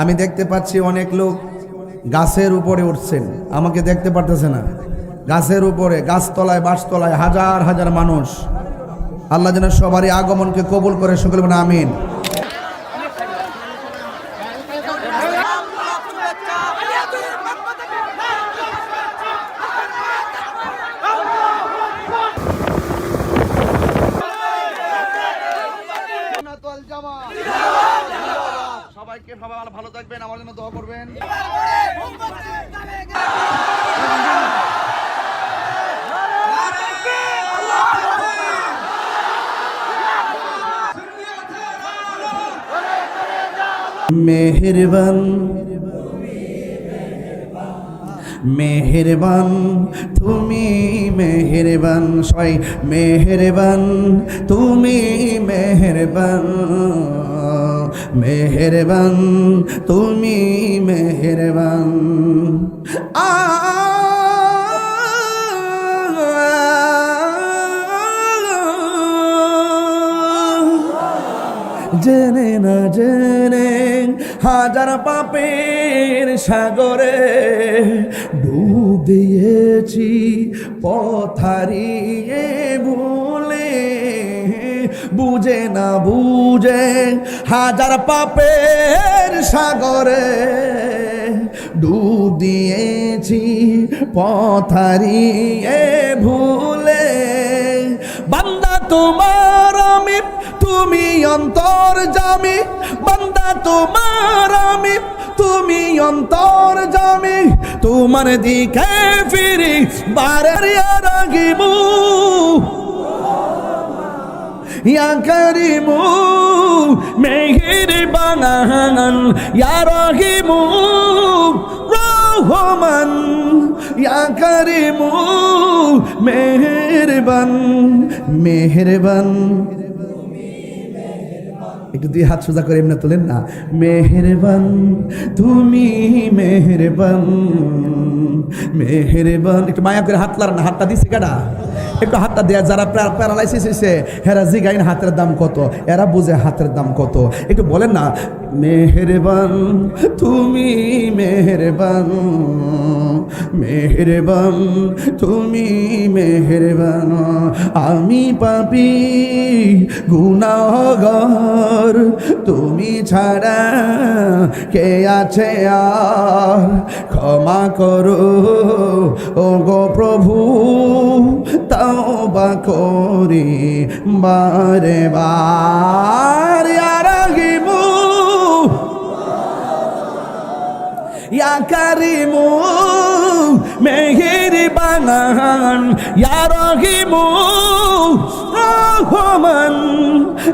আমি দেখতে পাচ্ছি অনেক লোক গাছের উপরে উঠছেন, আমাকে দেখতে পারতেছে না। গাছের উপরে, গাছতলায়, বাঁশতলায় হাজার হাজার মানুষ। আল্লাহ যেন সবারই আগমনকে কবুল করে, সকলে বলেন আমিন। সবাইকে ভালো থাকবেন, আমার জন্য দোয়া করবেন। মেহেরবান মেহেরবান তুমি মেহেরবান, সবাই মেহেরবান তুমি মেহেরবান, মেহেরবান তুমি মেহেরবান। জেনে না জেনে হাজার পাপের সাগরে ডুব দিয়েছি, পথ হারিয়ে ভুলে, বুঝে না বুঝে হাজার পাপের সাগরে ডুব দিয়েছি, পথ হারিয়ে ভুলে। বান্দা তোমার আমি, তুমি অন্তর্যামী, বান্দা তোমার আমি, তুমি অন্তর্যামী, তোমার দিকে ফিরি বারের রাগিমু, ইয়া করিমু মেহেরবান, ইয়া রহিমু রহমান, ইয়া করিমু মেহেরবান মেহেরবান। একটু দুই হাত সোজা করে এমনি তোলেন না। মেহেরবান তুমি মেহেরবান, মেহেরবান। একটু মায়া করে হাত লার না, হাতটা দিছে কেডা? একটু হাতটা দেয়া। যারা প্যারালাইসিস হয়েছে হেরা জিগাইন হাতের দাম কত, এরা বুঝে হাতের দাম কত। একটু বলেন না, মেহেরবান তুমি মেহেরবান, মেহেরবান তুমি মেহেরবান। আমি পাপী গুনাহগার, তুমি ছাড়া কে আছে আর, ক্ষমা করো ও গো প্রভু, তওবা করি বারে বার। ইয়া রাহিমু ইয়া কারিমু মেহেরবান, ইয়া রহিমু রহমান,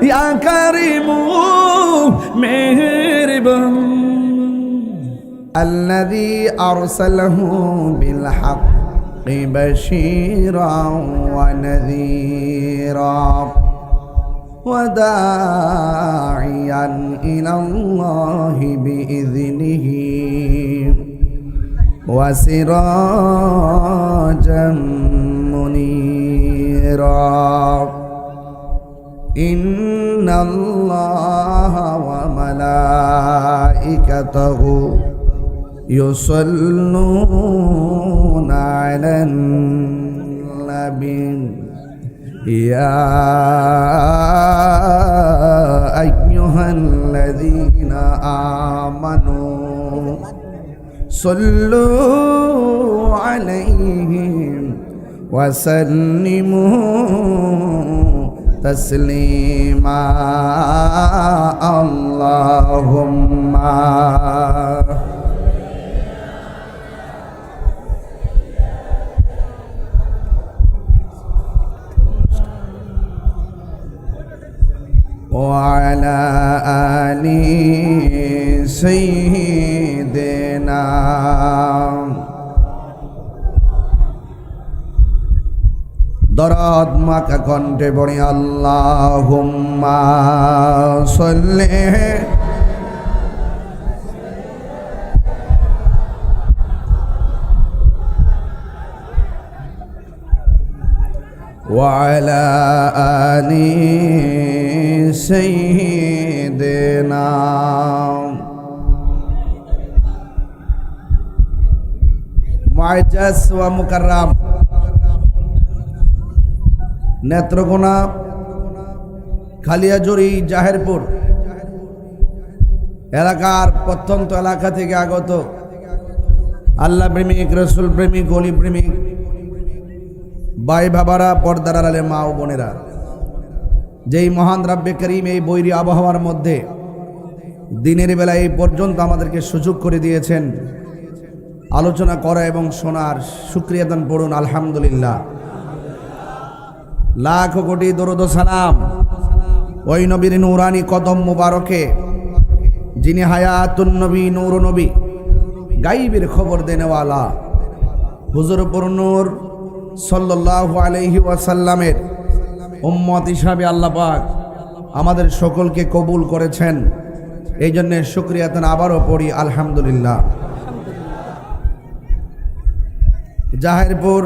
ইয়া কারিমু মেহেরবান। الذي أرسله بالحق بشيرا ونذيرا وداعيا إلى الله بإذنه وسراجا منيرا إن الله وملائكته يصلون على النبي يا أيها الذين آمنوا صلوا عليه وسلموا تسليما اللهم وعلى آل سيدنا দরদ মাকা কণ্ঠে পড়ি আল্লাহুম্মা সাল্লি وعلى آل سيدنا মুআজ্জাজ ওয়া মুকাররাম, নেত্রকোনা, খালিয়াজুরি, জাহেরপুর এলাকার প্রত্যন্ত এলাকা থেকে আগত আল্লাহ প্রেমিক, রসুল প্রেমিক, অলি প্রেমিক ভাই বাবারা, পর্দার আড়ালে মা ও বোনেরা, যেই মহান রাব্বে করিম এই বৈরী আবহাওয়ার মধ্যে দিনের বেলা এই পর্যন্ত আমাদেরকে সুযোগ করে দিয়েছেন আলোচনা করা এবং শোনার, শুকরিয়া দান পড়ুন আলহামদুলিল্লাহ। লাখ কোটি দরুদ ও সালাম ওই নবীর নূরানি কদম মুবারকে, যিনি হায়াতুন নবী, নূর নবী, গাইবের খবর দেনেওয়ালা হুজুর পুরনূর সাল্লাল্লাহু আলাইহি ওয়াসাল্লামের উম্মত হিসাবে আল্লাহ পাক আমাদের সকলকে কবুল করেছেন। এই জন্য শুকরিয়া তান আবারও পড়ি আলহামদুলিল্লাহ। জাহেরপুর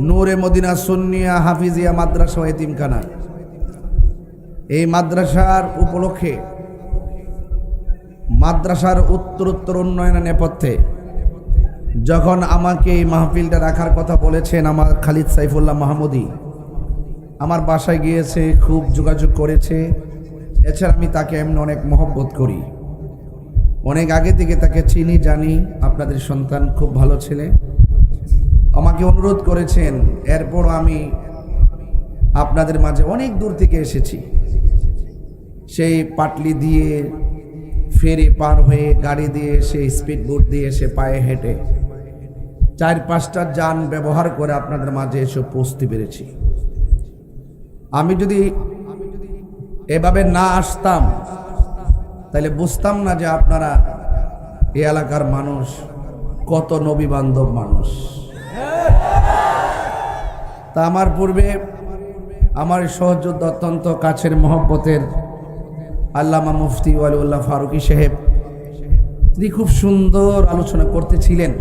নূরে মদিনা সুন্নিয়া হাফিজিয়া মাদ্রাসা ও এতিমখানা, এই মাদ্রাসার উপলক্ষে, মাদ্রাসার উত্তরোত্তর উন্নয়নের নেপথ্যে যখন আমাকে এই মাহফিলটা রাখার কথা বলেছেন আমার খালিদ সাইফুল্লাহ মাহমুদি, আমার বাসায় গিয়েছে, খুব যোগাযোগ করেছে। এছাড়া আমি তাকে এমনি অনেক মহব্বত করি, অনেক আগে থেকে তাকে চিনি, জানি। আপনাদের সন্তান খুব ভালো ছেলে, আমাকে অনুরোধ করেছেন। এরপর আমি আপনাদের মাঝে অনেক দূর থেকে এসেছি, সেই পাটলি দিয়ে ফেরি পার হয়ে, গাড়ি দিয়ে এসে, স্পিড বোট দিয়ে এসে, পায়ে হেঁটে 4-5টা যান ব্যবহার করে আপনাদের মাঝে এসে পৌঁছতে পেরেছি। আমি যদি এভাবে না আসতাম তাহলে বুঝতাম না যে আপনারা এই এলাকার মানুষ কত নবী বান্ধব মানুষ। তা আমার পূর্বে আমার সহযোদ্ধা, অত্যন্ত কাছের মহব্বতের আল্লামা মুফতি ওয়ালিউল্লাহ ফারুকী সাহেব, তিনি খুব সুন্দর আলোচনা করতেছিলেন।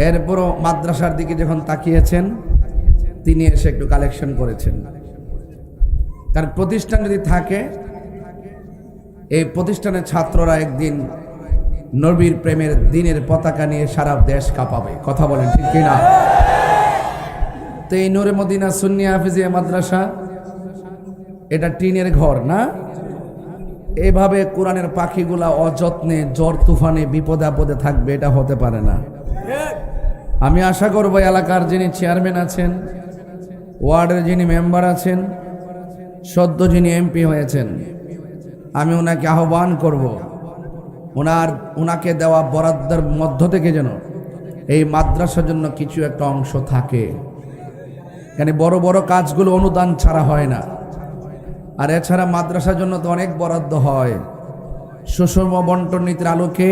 এরপরও মাদ্রাসার দিকে যখন তাকিয়েছেন, তিনি এসে একটু কালেকশন করেছেন। কারণ প্রতিষ্ঠান যদি থাকে, এই প্রতিষ্ঠানের ছাত্ররা একদিন নবীর প্রেমের দিনের পতাকা নিয়ে সারা দেশ কাঁপাবে। কথা বলেন ঠিক কিনা? তো এই নূরে মদিনা সুন্নিয়া হাফিজিয়া মাদ্রাসা, এটা টিনের ঘর না? এভাবে কোরআনের পাখিগুলা অযত্নে, ঝড় তুফানে, বিপদে আপদে থাকবে, এটা হতে পারে না। আমি আশা করব এলাকার যিনি চেয়ারম্যান আছেন, ওয়ার্ডের যিনি মেম্বার আছেন, সদ্য যিনি এমপি হয়েছেন, আমি ওনাকে আহ্বান করব, ওনাকে দেওয়া বরাদ্দের মধ্য থেকে যেন এই মাদ্রাসার জন্য কিছু একটা অংশ থাকে। কেন বড় বড় কাজগুলো অনুদান ছাড়া হয় না, আর এছাড়া মাদ্রাসার জন্য তো অনেক বরাদ্দ হয়। সুষম বন্টন নীতির আলোকে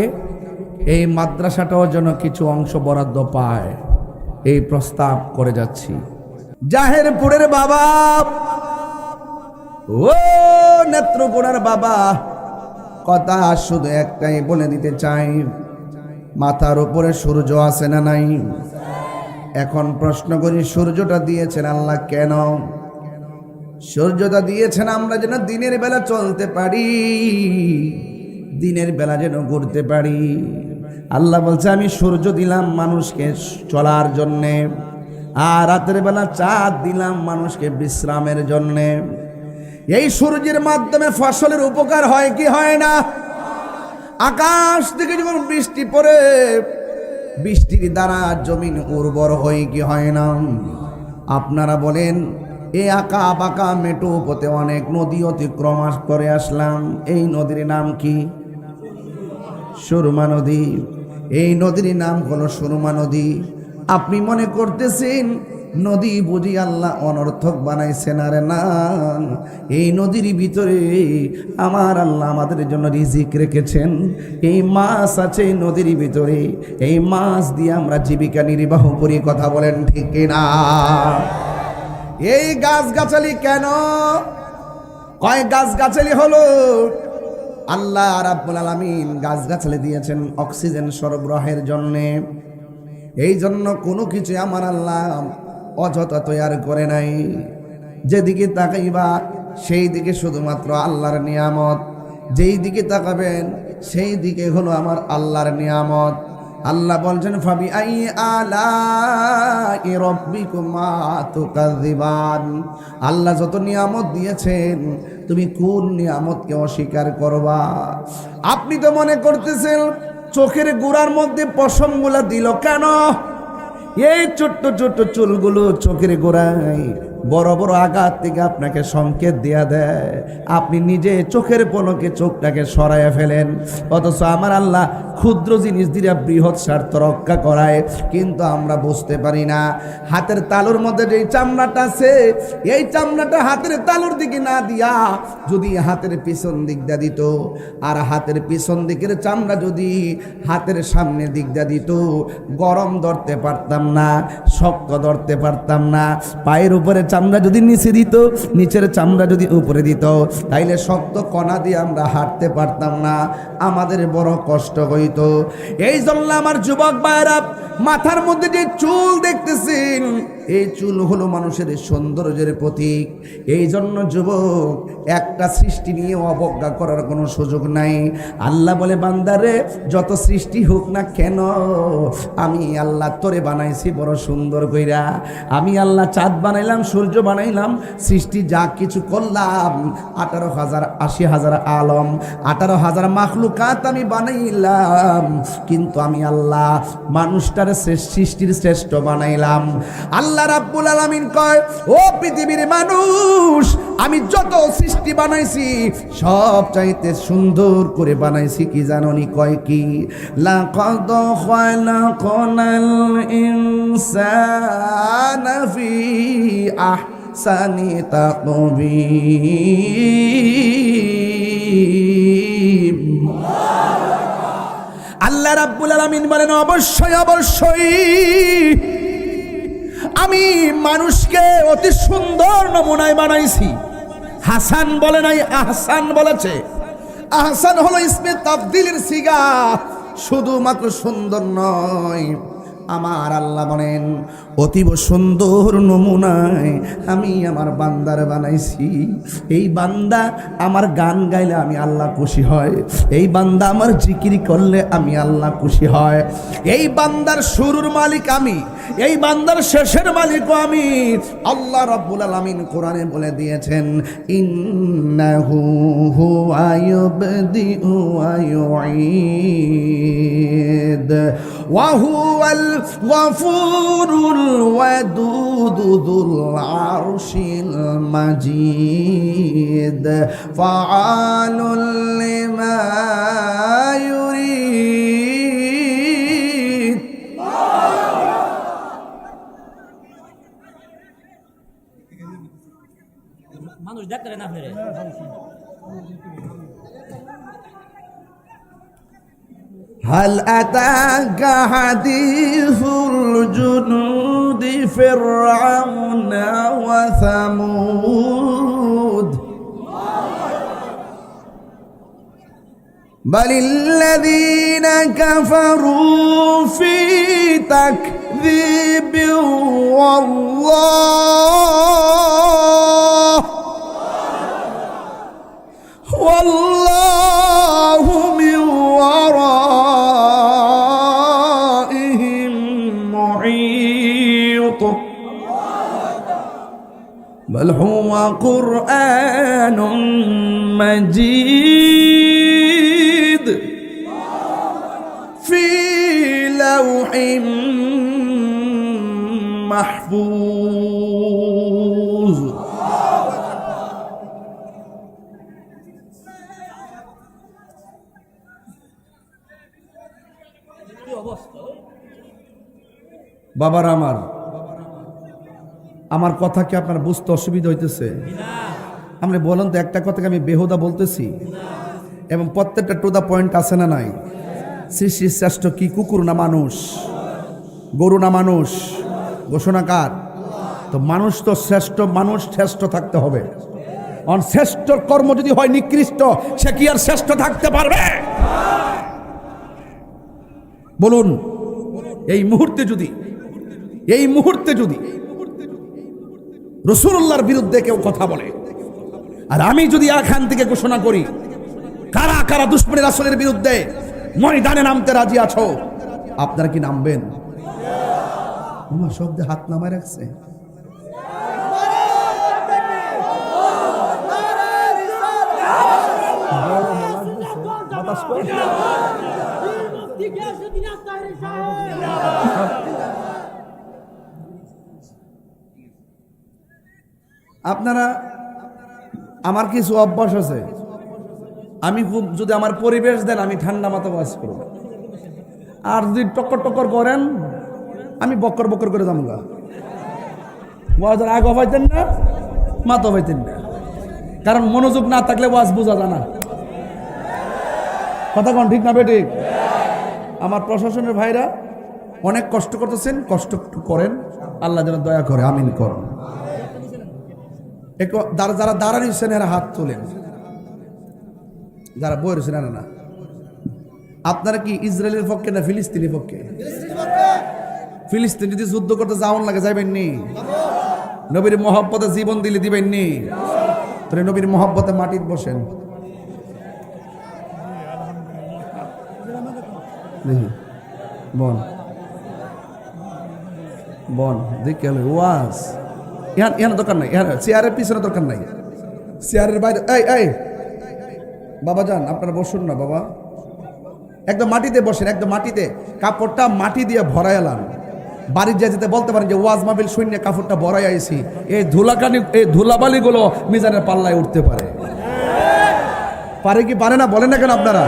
এই মাদ্রাসাটাও যেন কিছু অংশ বরাদ্দ পায়, এই প্রস্তাব করে যাচ্ছি। জাহেরপুরের বাবা, ও নেত্রকোনার বাবা, কথা শুধু একটাই বলে দিতে চাই, মাথার উপরে সূর্য আছে না নাই? এখন প্রশ্ন করি, সূর্যটা দিয়েছেন আল্লাহ কেন? সূর্যটা দিয়েছেন আমরা যেন দিনের বেলা চলতে পারি, দিনের বেলা যেন ঘুরতে পারি। আল্লাহ বলছে আমি সূর্য দিলাম মানুষকে চলার জন্যে, আর রাতের বেলা চাঁদ দিলাম মানুষকে বিশ্রামের জন্যে। এই সূর্যের মাধ্যমে ফসলের উপকার হয় কি হয় না? আকাশ থেকে যখন বৃষ্টি পড়ে, বৃষ্টির দ্বারা জমিন উর্বর হয় কি হয় না? আপনারা বলেন, এই আঁকা বাঁকা মেটু পথে অনেক নদী অতিক্রম করে আসলাম, এই নদীর নাম কি? সুরমা নদী। এই নদীর নাম হলো সুরমা নদী। আপনি মনে করতেছেন নদী বুঝি আল্লাহ অনর্থক বানাইছেন? আরে না, এই নদীর ভিতরে আমার আল্লাহ আমাদের জন্য রিজিক রেখেছেন। এই মাছ আছে এই নদীর ভিতরে, এই মাছ দিয়ে আমরা জীবিকা নির্বাহ করি। কথা বলেন ঠিক কিনা? এই গাছগাছালি কেন? কয় গাছগাছালি হলো আল্লাহ রাব্বুল আলামিন গাছগাছালি দিয়েছেন অক্সিজেন সরবরাহের জন্যে। এই জন্য কোনো কিছু আমার আল্লাহ অযথা তৈরি করে নাই। যেদিকে তাকাইবা সেই দিকে শুধুমাত্র আল্লাহর নিয়ামত, যেই দিকে তাকাবেন সেই দিকে হলো আমার আল্লাহর নিয়ামত। আল্লাহ বলছেন ফাবি আই আলাই রাব্বিকুমা তুকাযিবান। আল্লাহ যত নিয়ামত দিয়েছেন তুমি কোন নিয়ামতকে অস্বীকার করবা? আপনি তো মনে করতেছেন চোখের গোড়ার মধ্যে পশমগুলা দিল কেন? এই ছোট্ট ছোট্ট চুলগুলো চোখের গোড়ায় বড় বড় আঘাত থেকে আপনাকে সংকেত দেয়া দেয়, আপনি নিজে চোখের পলকে চোখটাকে সরাইয়া ফেলেন। অথচ আমার আল্লাহ ক্ষুদ্র জিনিস দিয়ে বৃহৎ স্বার্থ রক্ষা করায়, কিন্তু আমরা বুঝতে পারি না। হাতের তালুর মধ্যে যে চামড়াটা আছে, এই চামড়াটা হাতের তালুর দিকে না দিয়া যদি হাতের পিছন দিক দিয়া দিত, আর হাতের পিছন দিকের চামড়া যদি হাতের সামনে দিক দিয়া দিত, গরম ধরতে পারতাম না, শক্ত ধরতে পারতাম না। পায়ের উপরে চামড়া যদি নিচে দিত, নিচের চামড়া যদি উপরে দিত, তাইলে শক্ত কণা দিয়ে আমরা হাঁটতে পারতাম না, আমাদের বড় কষ্ট হইতো। এই জন্য আমার যুবক ভাইরা, মাথার মধ্যে যে চুল দেখতেছেন, এই চুল হলো মানুষের সৌন্দর্যের প্রতীক। এই জন্য যুবক, একটা সৃষ্টি নিয়ে অবজ্ঞা করার কোনো সুযোগ নাই। আল্লাহ বলে বান্দারে, যত সৃষ্টি হোক না কেন, আমি আল্লাহ তোরে বানাইছি বড় সুন্দর কইরা। আমি আল্লাহ চাঁদ বানাইলাম, সূর্য বানাইলাম, সৃষ্টি যা কিছু করলাম, 18,000 80,000 আলম, 18,000 মাখলুকাত আমি বানাইলাম, কিন্তু আমি আল্লাহ মানুষটার সৃষ্টির শ্রেষ্ঠ বানাইলাম। আল্লাহ রাব্বুল আলামিন কয়, ও পৃথিবীর মানুষ, আমি যত সৃষ্টি বানাইছি সব চাইতে সুন্দর করে বানাইছি কি জানোনি? কয় কি? লাকাদ খালাকনাল ইনসানা ফি আহসানি তাকবীর। আল্লাহ রাব্বুল আলামিন বলেন, অবশ্যই অবশ্যই আমি মানুষকে অতি সুন্দর নমুনায় বানাইছি। হাসান বলে নাই, আহসান বলেছে। আহসান হলো ইসমে তাফদিলের সিগা, শুধুমাত্র সুন্দর নয়, আমার আল্লাহ বলেন অতীব সুন্দর নমুনায় আমি আমার বান্দার বানাইছি। এই বান্দা আমার গান গাইলে আমি আল্লাহ খুশি হয়, এই বান্দা আমার জিকির করলে আমি আল্লাহ খুশি হয়। এই বান্দার শুরুর মালিক আমি, এই বান্দার শেষের মালিকও আমি। আল্লাহ রাব্বুল আলামিন কোরআনে বলে দিয়েছেন, ইন্নাহু হুয়া ইউবদিউ ওয়া ইউঈদ ওয়া হুয়াল গফুরুল ওয়াদুদ যুল আরশিল মাজিদ ফাআলুল লিমা ইউরিদ। মানুষ দেখতে না ফেরে। هل أتاك حديث الجنود فرعون وثمود بل الذين كفروا في تكذيب والله من ورائهم محيط بل هو قرآن مجيد في لوح محفوظ। বাবার আমার কথা কি আপনার বুঝতে অসুবিধা হইতেছে? আপনি বলেন তো, একটা কথাকে আমি বেহুদা বলতেছি? এবং প্রত্যেকটা টু দা পয়েন্ট আছে না নাই? সৃষ্টির শ্রেষ্ঠ কি কুকুর না মানুষ? গরু না মানুষ? ঘোষণাকার তো মানুষ তো শ্রেষ্ঠ, মানুষ শ্রেষ্ঠ থাকতে হবে। শ্রেষ্ঠ কর্ম যদি হয় নিকৃষ্ট, সে কি আর শ্রেষ্ঠ থাকতে পারবে? বলুন, এই মুহূর্তে যদি রাসূলুল্লাহর বিরুদ্ধে কেউ কথা বলে, আর আমি যদি এখান থেকে ঘোষণা করি কারা কারা দুশমনে রাসূলের বিরুদ্ধে ময়দানে নামতে রাজি আছো, আপনারা কি নামবেন? আমার শব্দ হাত নামায় রাখছে। আপনারা, আমার কিছু অভ্যাস আছে, আমি খুব যদি আমার পরিবেশ দেন আমি ঠান্ডা মাথা ওয়াজ করব, আর যদি টক্কর টক্কর করেন আমি বক্কর বক্কর করে যাবো। ওয়াজের আগ হইতেন না, মাথা হইতেন না, কারণ মনোযোগ না থাকলে ওয়াজ বোঝা যায় না। কথা কোন ঠিক না বেঠিক? আমার প্রশাসনের ভাইরা অনেক কষ্ট করতেছেন, কষ্ট একটু করেন, আল্লাহ যেন দয়া করে, আমিন করুন। একটু যারা দাঁড়ানিয়েছেন এরা হাত তোলেন, যারা বই রয়েছেন না। আপনারা কি ইসরায়েলের পক্ষে না ফিলিস্তিনের পক্ষে? ফিলিস্তিন যদি যুদ্ধ করতে যাওয়ান লাগে যাইবেন নি? নবীর মহব্বতে জীবন দিলে দিবেন নি? তাহলে নবীর মহব্বতে মাটির বসেন। বন বন দেখে ওয়াজ এখানে দরকার নাই, চেয়ারের পিছনে দরকার নাই, চেয়ারের বাইরে। এই বাবা যান, আপনারা বসুন না বাবা, একদম মাটিতে বসেন, একদম মাটিতে, কাপড়টা মাটি দিয়ে ভরাই এলাম। বাড়ির যেতে বলতে পারেন যে ওয়াজ মাহফিল শূন্য কাপড়টা ভরাই আইছি, এই ধুলাবালি গুলো মিজানের পাল্লায় উঠতে পারে। পারে কি পারে না বলেন না কেন আপনারা?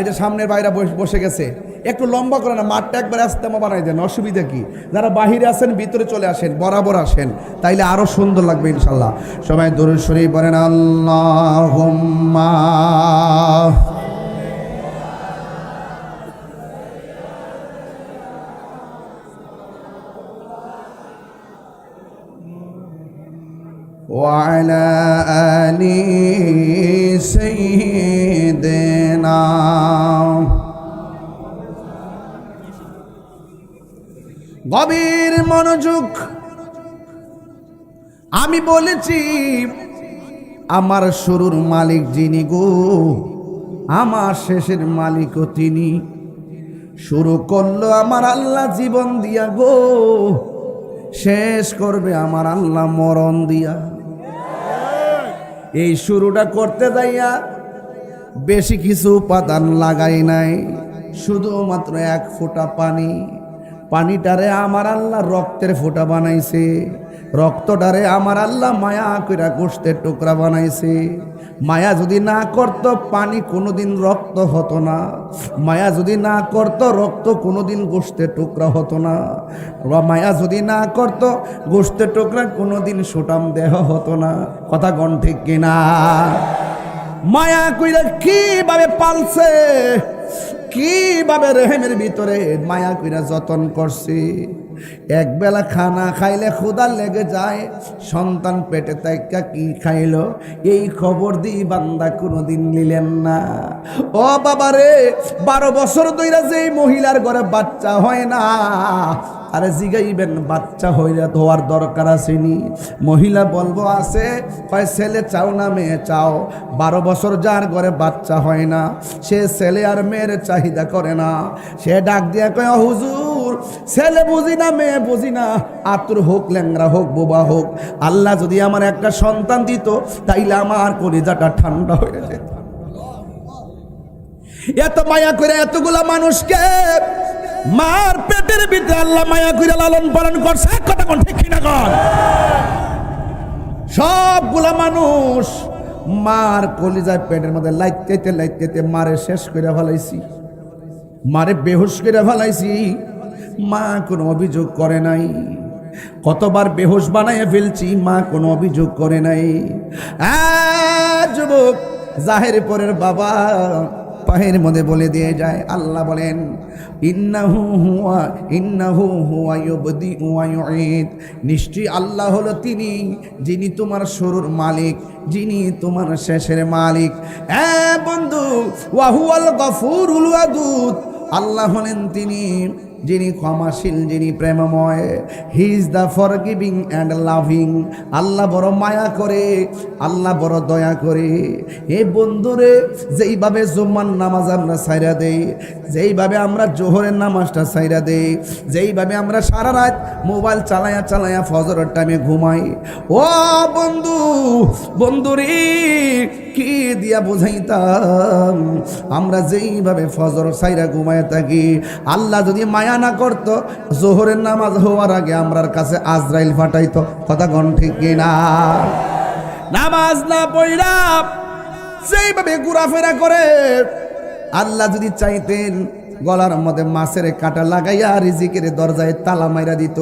এই যে সামনের বাইরে বসে গেছে, একটু লম্বা করে না, মাঠটা একবার আস্তেমা বানাই দেন, অসুবিধা কি? যারা বাহিরে আছেন ভিতরে চলে আসেন, বরাবর আসেন, তাইলে আরো সুন্দর লাগবে ইনশাল্লাহ। সবাই দরুদ শরীফ পড়েন, আল্লাহুম্মা وعلى آل سيدنا। গভীর মনোযোগ। আমি বলেছি আমার শুরুর মালিক যিনি গো, আমার শেষের মালিকও তিনি। শুরু করলো আমার আল্লাহ জীবন দিয়া গো, শেষ করবে আমার আল্লাহ মরণ দিয়া। এই শুরুটা করতে যাইয়া বেশি কিছু উপাদান লাগাই নাই, শুধুমাত্র এক ফোঁটা পানি। পানিটারে আমার আল্লাহ রক্তের ফোঁটা বানাইছে, রক্তটারে আমার আল্লাহ মায়া কইরা গোশতের টুকরা বানাইছে। মায়া যদি না করত পানি কোনোদিন রক্ত হতো না, মায়া যদি না করত রক্ত কোনোদিন গোশতের টুকরা হতো না, মায়া যদি না করত গোশতের টুকরা কোনোদিন সুটাম দেহ হতো না। কথা কোন ঠিক কিনা? মায়া কইরা কিভাবে পালছে, কিভাবে রেহেমের ভিতরে মায়া কইরা যতন করছে। এক বেলা খানা খাইলে ক্ষুধা লেগে যায়, সন্তান পেটে তাইকা কি খাইলো এই খবর দি বান্দা কোনোদিন নিলেন না। ও বাবা রে, 12 বছর ধইরা যেই মহিলার ঘরে বাচ্চা হয় না, আরে জিগাইবেন বাচ্চা হওয়ার দরকার আসেনি? মহিলা বলবো আছে, কয় ছেলে চাও না মেয়ে চাও। 12 বছর যার ঘরে বাচ্চা হয় না, সে ছেলে আর মেয়ের চাহিদা করে না। সে ডাক দিয়া কয় হুজুর, ছেলে বুঝি না মেয়ে বুঝি না, আতুর হোক ল্যাংরা হোক বোবা হোক, আল্লাহ যদি আমার একটা সন্তান দিত তাইলে আমার কলিজাটা ঠান্ডা হয়ে যেত। এত মায়া করে এতগুলা মানুষকে মার পেটের ভিতরে আল্লাহ মায়া করে লালন পালন করছে। কথা কোন ঠিক কিনা কর? সবগুলা মানুষ মার কলিজায় পেটের মধ্যে লাইতে লাইতে মারে শেষ করে ফেলাইছি, মারে বেহুশ করে ফেলাইছি। মা কোনো অভিযোগ করে নাই। কতবার বেহুশ বানাইয়া ফেলছি, মা কোনো অভিযোগ করে নাই। যুবক জাহের পরের বাবা পায়ের মধ্যে বলে দিয়ে যায়, আল্লাহ বলেন ইন্নাহু হুয়া ইউবদিউ ওয়া ইউঈদ, নিশ্চয়ই আল্লাহ হলো তিনি যিনি তোমার শুরুর মালিক, যিনি তোমার শেষের মালিক। বন্ধু, ওয়া হুয়াল গফুরুল ওয়াদুদ, আল্লাহ হলেন তিনি যিনি ক্ষমাশীল, যিনি প্রেমময়। He is the forgiving and loving. Allah বড় মায়া করে, আল্লাহ বড় দয়া করে। এ বন্ধুরে, যেইভাবে জুম্মার নামাজ আমরা সাইরা দেই, যেইভাবে আমরা জোহরের নামাজটা সাইরা দেই, যেইভাবে আমরা সারা রাত মোবাইল চালায়া চালায়া ফজরের টাইমে ঘুমাই, ও বন্ধু, বন্ধুরে কি দিয়া বুঝাইতাম, আমরা যেইভাবে ফজর সাইরা ঘুমায় থাকি, আল্লাহ যদি মায়া না করত, জোহরের নামাজ হওয়ার আগে আমরার কাছে আজরাইল ফাটাইতো। কথা কোন ঠিক কিনা? নামাজ না পড়া যেইভাবে ঘোরাফেরা করে, আল্লাহ যদি চাইতেন গলার মধ্যে মাছের কাঁটা লাগাইয়া রিজিকের দরজায় তালা মাইরা দিত।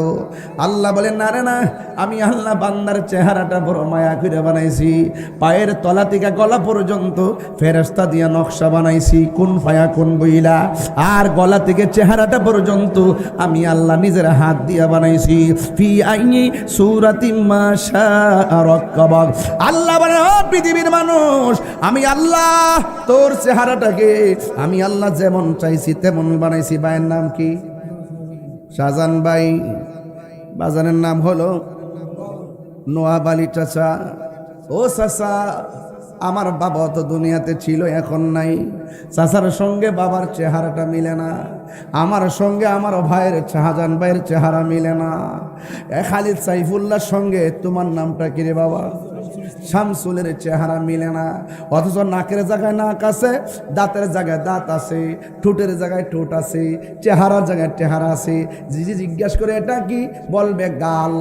আল্লাহ বলেন, না রে না, আমি আল্লাহ বান্দার চেহারাটা বড় মায়া করে বানাইছি, পায়ের তলা থেকে গলা পর্যন্ত ফেরেশতা দিয়া নকশা বানাইছি, কোন ফায়া কোন বইলা, আর গলা থেকে চেহারাটা পর্যন্ত আমি আল্লাহ নিজের হাত দিয়া বানাইছি। ফি আইনি সূরাতিম মা শাআ রাক্কাবাক। আল্লাহ বলেন, ও পৃথিবীর মানুষ, আমি আল্লাহ তোর চেহারাটাকে আমি আল্লাহ যেমন চাইছি তেমন বানাইছি। ভাইয়ের নাম কি? শাহজাহান ভাই। বাজানের নাম হলো নোয়াব আলী চাচা। ও চাচা, আমার বাবা তো দুনিয়াতে ছিল, এখন নাই। চাচার সঙ্গে বাবার চেহারাটা মিলে না, আমার সঙ্গে আমার ভাইয়ের শাহজাহান ভাইয়ের চেহারা মিলে না। খালিদ সাইফুল্লাহর সঙ্গে তোমার নামটা কি রে বাবা? শামসুলের চেহারা মিলে না। অথচ নাকের জায়গায় নাক আছে, দাঁতের জায়গায় দাঁত আছে, ঠোঁটের জায়গায় ঠোঁট আছে, চেহারার জায়গায় চেহারা আছে। জিজ্ঞাসা করে এটা কি, বলবে গাল।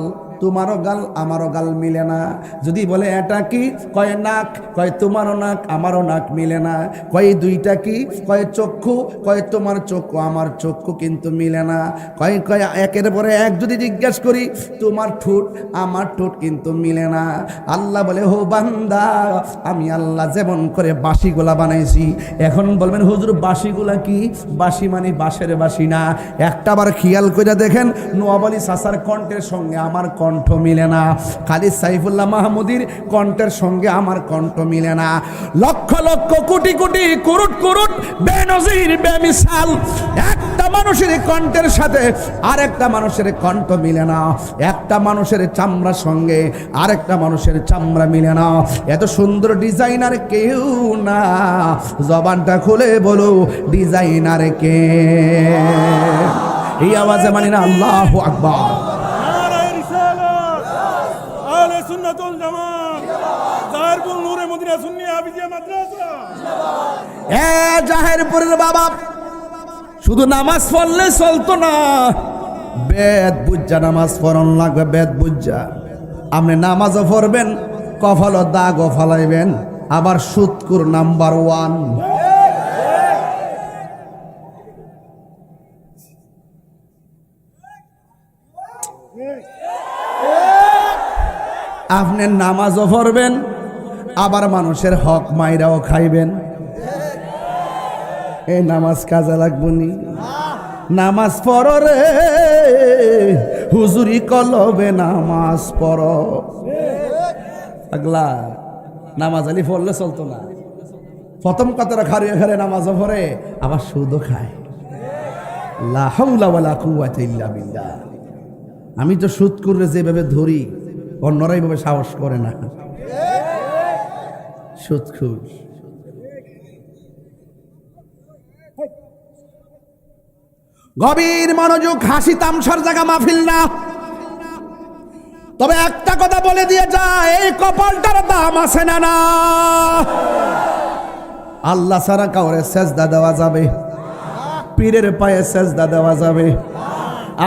তোমারও গাল আমারও গাল মিলে না। যদি বলে এটা কি, কয় নাক, কয় তোমারও নাক আমারও নাক মিলে না। কয় দুইটা কি, কয় চক্ষু, কয় তোমার চক্ষু আমার চক্ষু কিন্তু মিলে না। কয় কয় একের পরে এক যদি জিজ্ঞেস করি, তোমার ঠোঁট আমার ঠোঁট কিন্তু মিলে না। আল্লাহ বলে, হো বান্দা, আমি আল্লাহ যেমন করে বাঁশিগুলা বানাইছি। এখন বলবেন, হুজুর বাঁশিগুলা কি? বাঁশি মানে বাঁশের বাঁশি না। একটা বার খেয়াল করে দেখেন, নোয়াব আলী চাচার কণ্ঠের সঙ্গে আমার কণ্ঠ মিলে না, খালিদ সাইফুল্লাহ মাহমুদির কণ্ঠের সঙ্গে আমার কণ্ঠ মিলে না। লক্ষ লক্ষ কোটি কোটি কুরুট কুরুট বেনজির বেমিসাল একটা মানুষের কণ্ঠের সাথে আরেকটা মানুষের কণ্ঠ মিলে না। একটা মানুষের চামড়ার সঙ্গে আরেকটা মানুষের চামড়া মিলে না। এত সুন্দর ডিজাইনার কেউ না। জবানটা খুলে বলো, ডিজাইনার কে? এই আওয়াজে মানি না আল্লাহু আকবার। জাহেরপুরের বাবা শুধু নামাজ পড়লে চলতো না, বেদ বুঝা নামাজ পড়ন লাগবে। বেদ বুঝা আপনি নামাজও পড়বেন, কপালও দাগও ফালাইবেন, আবার সুৎকুর নাম্বার 1। আপনি নামাজও পড়বেন, আবার মানুষের হক মাইরাও খাইবেন। এই নামাজ কাজে লাগবনি। নামাজ পড়ো রে হুজুরি কলবে, নামাজ পড়ো। আগলা নামাজ আলি পড়লে চলতো না। প্রথম কথাটা খারিয়ে খারে নামাজও পড়ে, আবার সুদও খায়। লা হাওলা ওয়ালা কুওয়াতা ইল্লা বিল্লাহ। আমি তো সুদ করে যেভাবে ধরি, অন্যরা এইভাবে সাহস করে না। সুদখোর। গভীর মনোযোগ, হাসি তামসার জায়গা মাহফিল না। তবে একটা কথা বলে দিয়ে যায়, এই কপালটার দাম আছে না না? আল্লাহ ছাড়া কাউরে সেজদা দেওয়া যাবে? পীরের পায়ে সেজদা দেওয়া যাবে?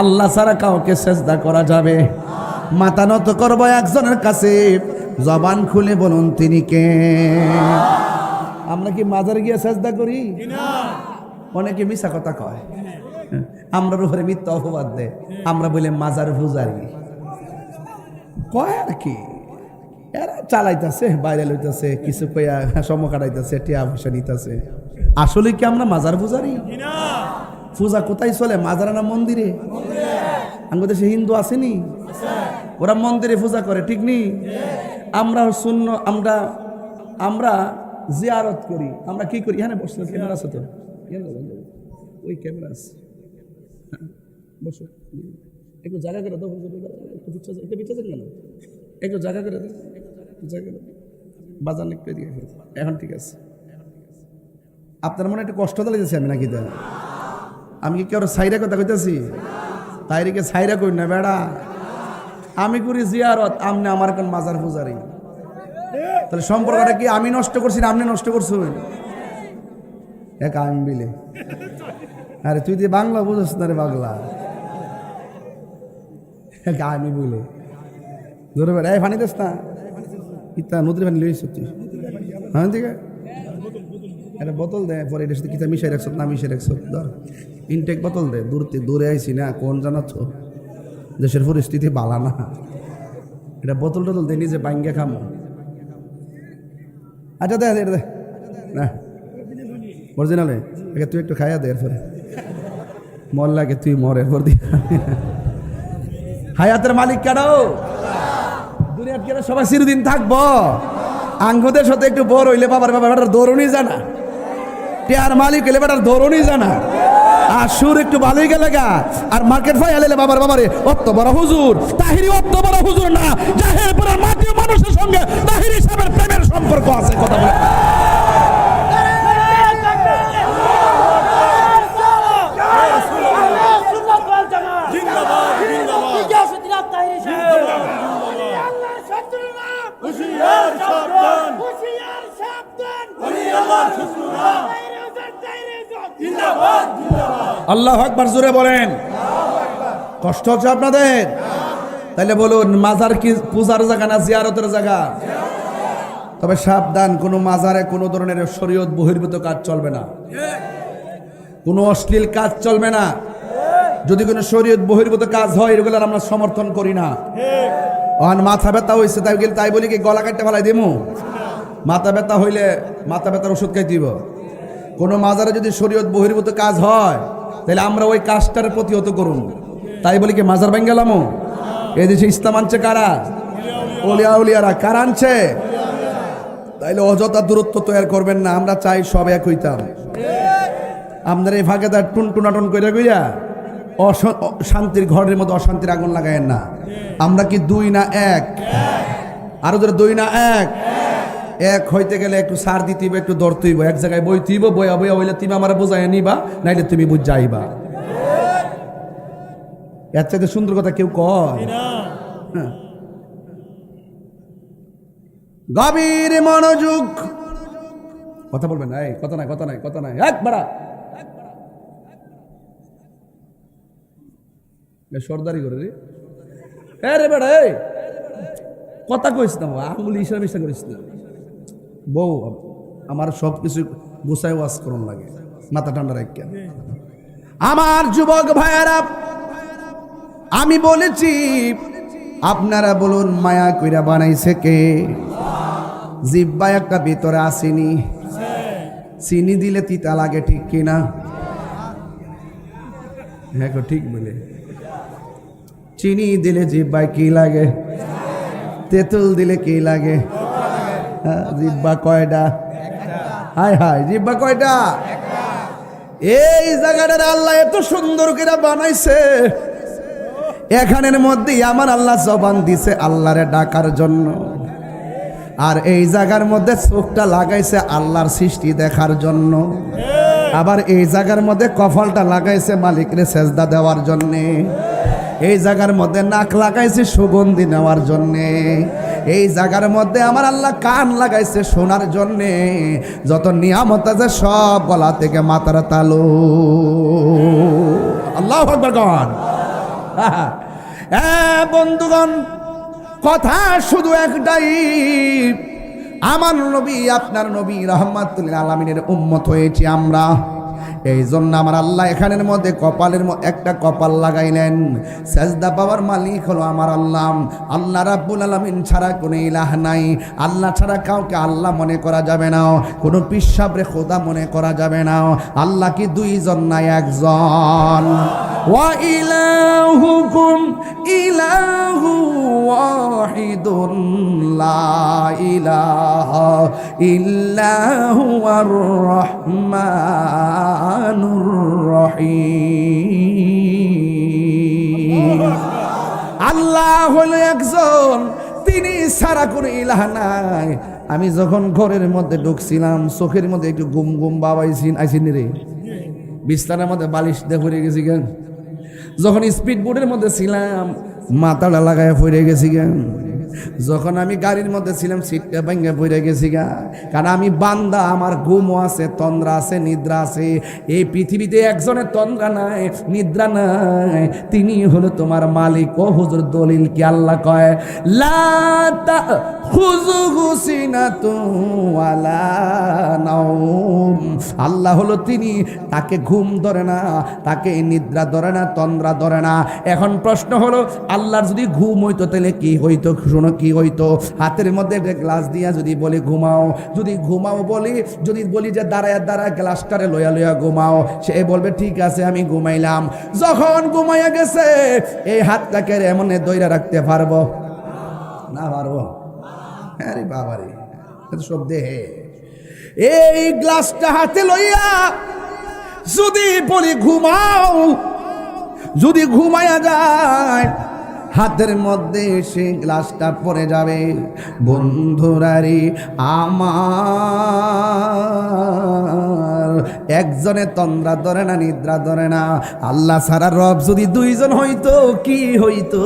আল্লাহ ছাড়া কাউকে সেজদা করা যাবে? মাথা নত করবো একজনের কাছে, জবান খুলে বলুন তিনি কে? আমরা কি মাজারে গিয়ে সেজদা করি? অনেকে মিছা কথা কয়, আমরা উপরে মিথ্যা অপবাদ দেয়। আমরা বলে মাজার পূজারি কয় আর কি। এরা চালাইতেছে, বাইরে লইতেছে, কিছু কইয়া সময় কাটাইতেছে, টিয়া পয়সা নিতেছে। আসলে কি আমরা মাজার পূজারি? পূজা কোথায় চলে? মাজারে না মন্দিরে? আমাদের দেশে হিন্দু আসেনি, ওরা মন্দিরে পূজা করে, ঠিক নেই? আমরা শূন্য, আমরা জিয়ারত করি। আমরা কি করি? এখানে বসলে ক্যামেরা আছে তো, ওই ক্যামেরা আছে, বসো, একটু জায়গা করে দাও, একটু পিছিয়ে কেন, একটু জায়গা করে দাও, জায়গা করে দাও, বাজার একটু দিয়ে এখন ঠিক আছে। আপনার মনে একটু কষ্ট লেগেছে আমি নাকি দেন? আমি কি কেউ সাইরা কথা কইতেছি? তাইরিকে সাইরা করি না বেড়া, আমি করি জিয়ারত, আমনে আমার কোন মাজার পূজারি। তাহলে সম্পর্কটা কি আমি নষ্ট করছি না আপনি নষ্ট করছেন? এক আমি বিলে, আরে তুই দিয়ে বাংলা বুঝছ না রে বাংলা, এক আমি বলে ধরে বেড়া, এই পানি দিস না, ইতা নদীর পানি লইছ তুই? হ্যাঁ ঠিক আছে, একটা বোতল দেয় পরে এটার সাথে কিতা মিশাই রাখছ না মিশাই রাখছ, ধর ইনটেক বোতল দে, দূরে আইছি না কোন জানাচ্ছ, দেশের পরিস্থিতি বালা না, এটা বোতল টোতল দে, নিজে বাইঙ্গে খামো। আচ্ছা দে দে না অরিজিনালে, তুই একটু খাইয়া দে, এরপরে মর লাগে তুই মর, এরপর দি হায়াতের মালিক কেন? দুনিয়ার কেন সবাই চিরদিন থাকবো? আঙ্গুদের সাথে একটু বড় হইলে বাবার বাবার দৌড়নি জানা, টিয়ার মালিক হইলে বাবার দৌড়নি জানা, আর সুর একটু ভালোই গেলে গা, আর মার্কেট ফাই আলে বাবার বাবারে অত বড় হুজুর, তাহিরি অত বড় হুজুর না, জাহেলপুরের মাটি মানুষের সঙ্গে তাহিরি সাহেবের প্রেমের সম্পর্ক আছে। কথা বলে আল্লাহু আকবার, জোরে বলেন। কষ্ট হচ্ছে আপনাদের? তাইলে বলুন, মাজার কি পূজার জায়গা না জিয়ারতের জায়গা? তবে সাবধান, কোনো মাজারে কোনো ধরনের শরীয়ত বহির্ভূত কাজ চলবে না, কোনো অশ্লীল কাজ চলবে না। যদি কোনো শরীয়ত বহির্ভূত কাজ হয়, এগুলো আমরা সমর্থন করি না। মাথা ব্যথা হয়েছে তাই বলি কি গলা কাটতে ফেলাই দিমু? মাথা ব্যথা হইলে মাথা ব্যথার ওষুধ খাই দিব। কোনো মাজারে যদি শরীয়ত বহির্ভূত কাজ হয়, তাহলে আমরা ওই কাজটার প্রতিহত করুন। তাই বলি কি মাজার ভাঙ্গে গেলাম? এই দেশে ইসলাম আনছে কারা? ওলিয়া উলিয়ারা। কারা আনছে? তাইলে অযথা দূরত্ব তৈরি করবেন না। আমরা চাই সব এক হইতাম। আপনার এই ভাগেদার টুনটুনাটন করে গইয়া শান্তির ঘরের মধ্যে অশান্তির আগুন লাগায়েন না। আমরা কি দুই না এক? আরো ধরে দুই না এক? এক হইতে গেলে একটু সার দিতে হইব, একটু ধরতে হইব, এক জায়গায় বই তুইব, বইয়া বইয়া হইলে তুমি আমার বোঝাই নিবা, নাইলে তুমি বুঝ যাইবা। এর চাইতে সুন্দর কথা কেউ কয়? গভীর মনোযোগ, কথা বলবেন না। এই কথা নাই, কথা নাই, কথা নাই, এক বাড়া সর্দারি করে রে। রে বেড়া, এই কথা কইস না, আঙুলি ইশারা মিশা করিস না। বউ আমার সব কিছু গুছাই ওয়াজ করুন লাগে, মাথা ঠান্ডা রাখ। আমার যুবক ভাইয়েরা, আমি বলেছি আপনারা বলুন, মায়া কইরা বানাইছে কে? জিব্বা একটা ভিতরে আসেনি, চিনি দিলে তিতা লাগে, ঠিক কিনা? হ্যাঁ ঠিক বলে। চিনি দিলে জিব্বায় কি লাগে? তেঁতুল দিলে কি লাগে? জিব্বা কয়টা? হায় হায়, জিব্বা কয়টা? এই জায়গাটার আল্লাহ এত সুন্দর করে বানাইছে, এখানের মধ্যে আমার আল্লাহ জবান দিছে আল্লাহরে ডাকার জন্য, আর এই জায়গার মধ্যে চোখটা লাগাইছে আল্লাহর সৃষ্টি দেখার জন্য, আবার এই জায়গার মধ্যে কপালটা লাগাইছে মালিকরে সেজদা দেওয়ার জন্যে, এই জায়গার মধ্যে নাক লাগাইছে সুগন্ধি নেওয়ার জন্যে, এই জায়গার মধ্যে আমার আল্লাহ কান লাগাইছে শোনার জন্যে। যত নিয়ামত আছে সব গলা থেকে মাথার তালু। আল্লাহু আকবার গণ। বন্ধুগণ, কথা শুধু একটাই, আমার নবী আপনার নবী রাহমাতুল আলামিনের উম্মত হয়েছি আমরা। এই জন্য আমার আল্লাহ এখানের মধ্যে কপালের একটা কপাল লাগাইলেন। সেজদা পাওয়ার মালিক হলো আমার আল্লাহ। আল্লাহ রাব্বুল আলামিন ছাড়া কোনো ইলাহ নাই। আল্লাহ ছাড়া কাউকে আল্লাহ মনে করা যাবে না, কোনো পিসাবরে খোদা মনে করা যাবে না। আল্লাহ কি দুইজন নাই, একজন। ওয়া ইলাহুকুম ইলাহু ওয়াহিদুন লা ইলাহা ইল্লা হুয়ার রহমানুর রহিম। আল্লাহ হলো একজন, তিনি ছাড়া কোনো ইলাহ নাই। আমি যখন ঘরের মধ্যে ঢুকছিলাম, চোখের মধ্যে একটু গুম গুম বাবাইছিন আইসিন রে, বিছানার মধ্যে বালিশ দিয়ে পড়ে গেছি কেন। যখন স্পিড বোর্ডের মধ্যে ছিলাম, মাথাটা লাগায় পড়ে গেছি কেন। যখন আমি গাড়ির মধ্যে ছিলাম, সিটটা ভেঙে পড়ে গেছি গা। কারণ আমি বান্দা, আমার ঘুমও আছে, তন্দ্রা আছে, নিদ্রা আছে। এই পৃথিবীতে একজনের তন্দ্রা নাই, নিদ্রা নাই, তিনি হলো তোমার মালিক। ও হুজুর, দলিল কি? আল্লাহ কয় লা তাখুযুহু সিনাতুন ওয়ালা নাওম। আল্লাহ হলো তিনি, তাকে ঘুম ধরে না, তাকে নিদ্রা ধরে না, তন্দ্রা ধরে না। এখন প্রশ্ন হলো, আল্লাহর যদি ঘুম হইতো তাহলে কি হইতো? শোনো কি হইতো। হাতের মধ্যে একটা গ্লাস দিয়া যদি বলি ঘুমাও, যদি ঘুমাও বলি, যদি বলি যে দাঁড়ায় দাঁড়ায় গ্লাসটারে লইয়া লইয়া ঘুমাও, সে বলবে ঠিক আছে আমি ঘুমাইলাম। যখন ঘুমাইয়া গেছে, এই হাতটাকে এমন দইরা রাখতে পারবো না? পারবো? আরে বাবারে, সব দেহে। এই গ্লাসটা হাতে লইয়া যদি বলি ঘুমাও, যদি ঘুমায়া যায়, হাতের মধ্যে সে গ্লাসটা পড়ে যাবে। বন্ধুরারে আমার, একজনে তন্দ্রা ধরে না, নিদ্রা ধরে না। আল্লাহ সারা রব যদি দুইজন হইতো কি হইতো?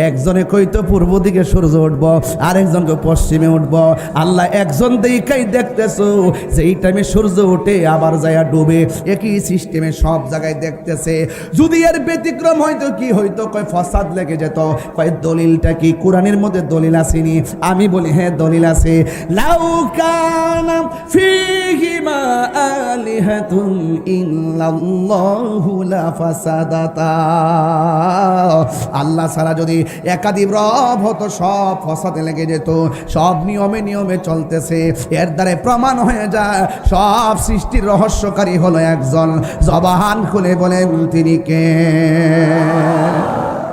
একজনে কইতো পূর্ব দিকে সূর্য উঠব, আরেকজনকে পশ্চিমে উঠব। আল্লাহ একজন দিকেই দেখতেছো, যে এই টাইমে সূর্য উঠে আবার যায় ডুবে, একই সিস্টেমে সব জায়গায় দেখতেছে। যদি এর ব্যতিক্রম হইতো কি হইতো? কয় ফসাদ লেগে যেত। কয় দলিলটা কি? কোরআনের মধ্যে দলিল আসেনি? আমি বলি হ্যাঁ দলিল আছে। লাউ কানা ফীহিমা আলিহাতুন ইল্লাল্লাহু লাফাসাদাতা। আল্লাহ ছাড়া যদি একাধিক রব হতো, সব ফসাদে লেগে যেত। সব নিয়মে নিয়মে চলতেছে, এর দ্বারা প্রমাণ হয়ে যায় সব সৃষ্টির রহস্যকারী হলো একজন। জবান খুলে বলেন তিনি কে?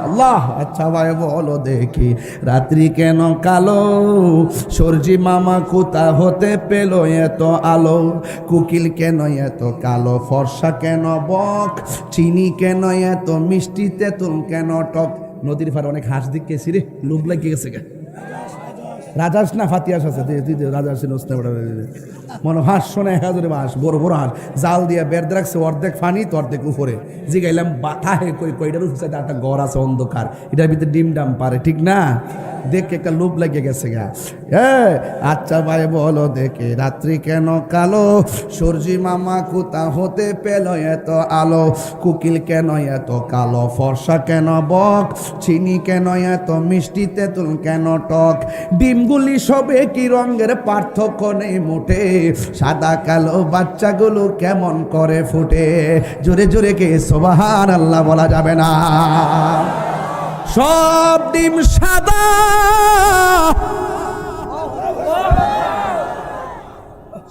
আল্লাহ। আচ্ছা ভাই বলো দেখি, রাত্রি কেন কালো? সূর্যি মামা কোথা হতে পেল এত আলো? কুকিল কেন এত কালো? ফর্সা কেন বক? চিনি কেন এত মিষ্টি? তেঁতুল কেন টক? নদীর পাড়ে অনেক হাঁস দেখেছি রে, লোভ লাগিয়ে গেছে গে। রাজাস না ফাতিয়াস আছে, রাজাস মনে হাঁস শোনে, হাজারে হাঁস, বড় বড় হাঁস, জাল দিয়ে বের রাখছে, অর্ধেক ফানি তো অর্ধেক উপরে। জিগাইলাম বাতাহে কইটার উঠছে, একটা ঘর আছে অন্ধকার, এটার ভিতরে ডিম ডাম পারে, ঠিক না? দেখে একটা লোভ লাগিয়ে গেছে গা। আচ্ছা ভাই বলো দেখে, রাত্রি কেন কালো? সূর্যি মামা কোথা হতে পেল এত আলো? কুকিল কেন এত কালো? ফর্সা কেন বক? চিনি কেন এত মিষ্টি? তেঁতুল কেন টক? ডিমগুলি সবে কি রঙের? পার্থক্য নেই মোটে। সাদা কালো বাচ্চাগুলো কেমন করে ফুটে? জোরে জোরে কে সুবহানাল্লাহ বলা যাবে না? সব ডিম সাদা,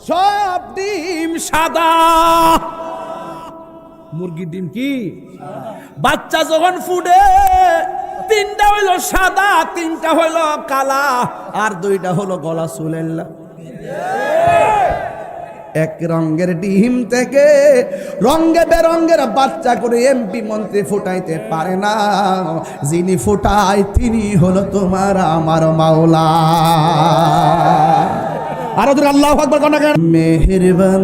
সব ডিম সাদা। মুরগির ডিম কি? বাচ্চা যখন ফুটে, তিনটা হইলো সাদা, তিনটা হইলো কালা, আর দুইটা হলো গলা চুলেল্লা। এক রঙের ডিম থেকে রঙে বেরঙের বাচ্চা করে এমপি মন্ত্রী ফুটাইতে পারে না। যিনি ফুটায় তিনি হলো তোমার আমার মাওলা। আর ওদের আল্লাহু আকবার কোন কেন? মেহেরবান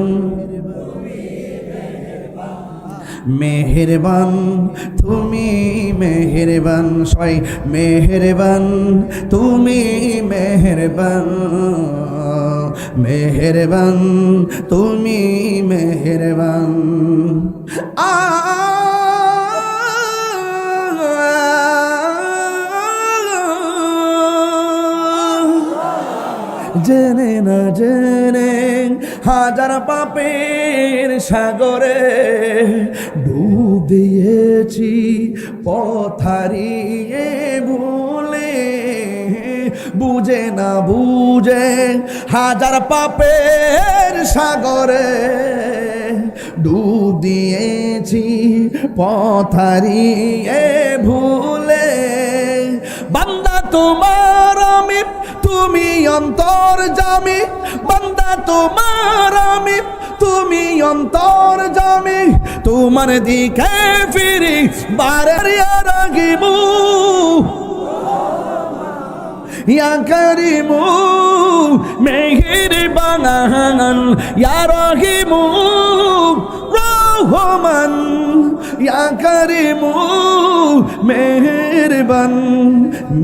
মেহেরবান তুমি মেহেরবান, সবাই মেহেরবান তুমি মেহেরবান, মেহেরবান তুমি মেহেরবান। জেনে না জেনে হাজার পাপের সাগরে ডুব দিয়েছি, পথ হারিয়ে ভুলে, বুঝে না বুঝে হাজার পাপের সাগরে ডুব দিয়েছি, পথ হারিয়ে ভুলে। বান্দা তোমার আমি, তুমি অন্তর্যামী, বান্দা তোমার আমি, তুমি অন্তর্যামী। তোমার দিকে ফিরি বারে রাগিবু, ইয়া কারিমু মেহেরবান ইয়া রহিমু রহমান ইয়া কারিমু মেহেরবান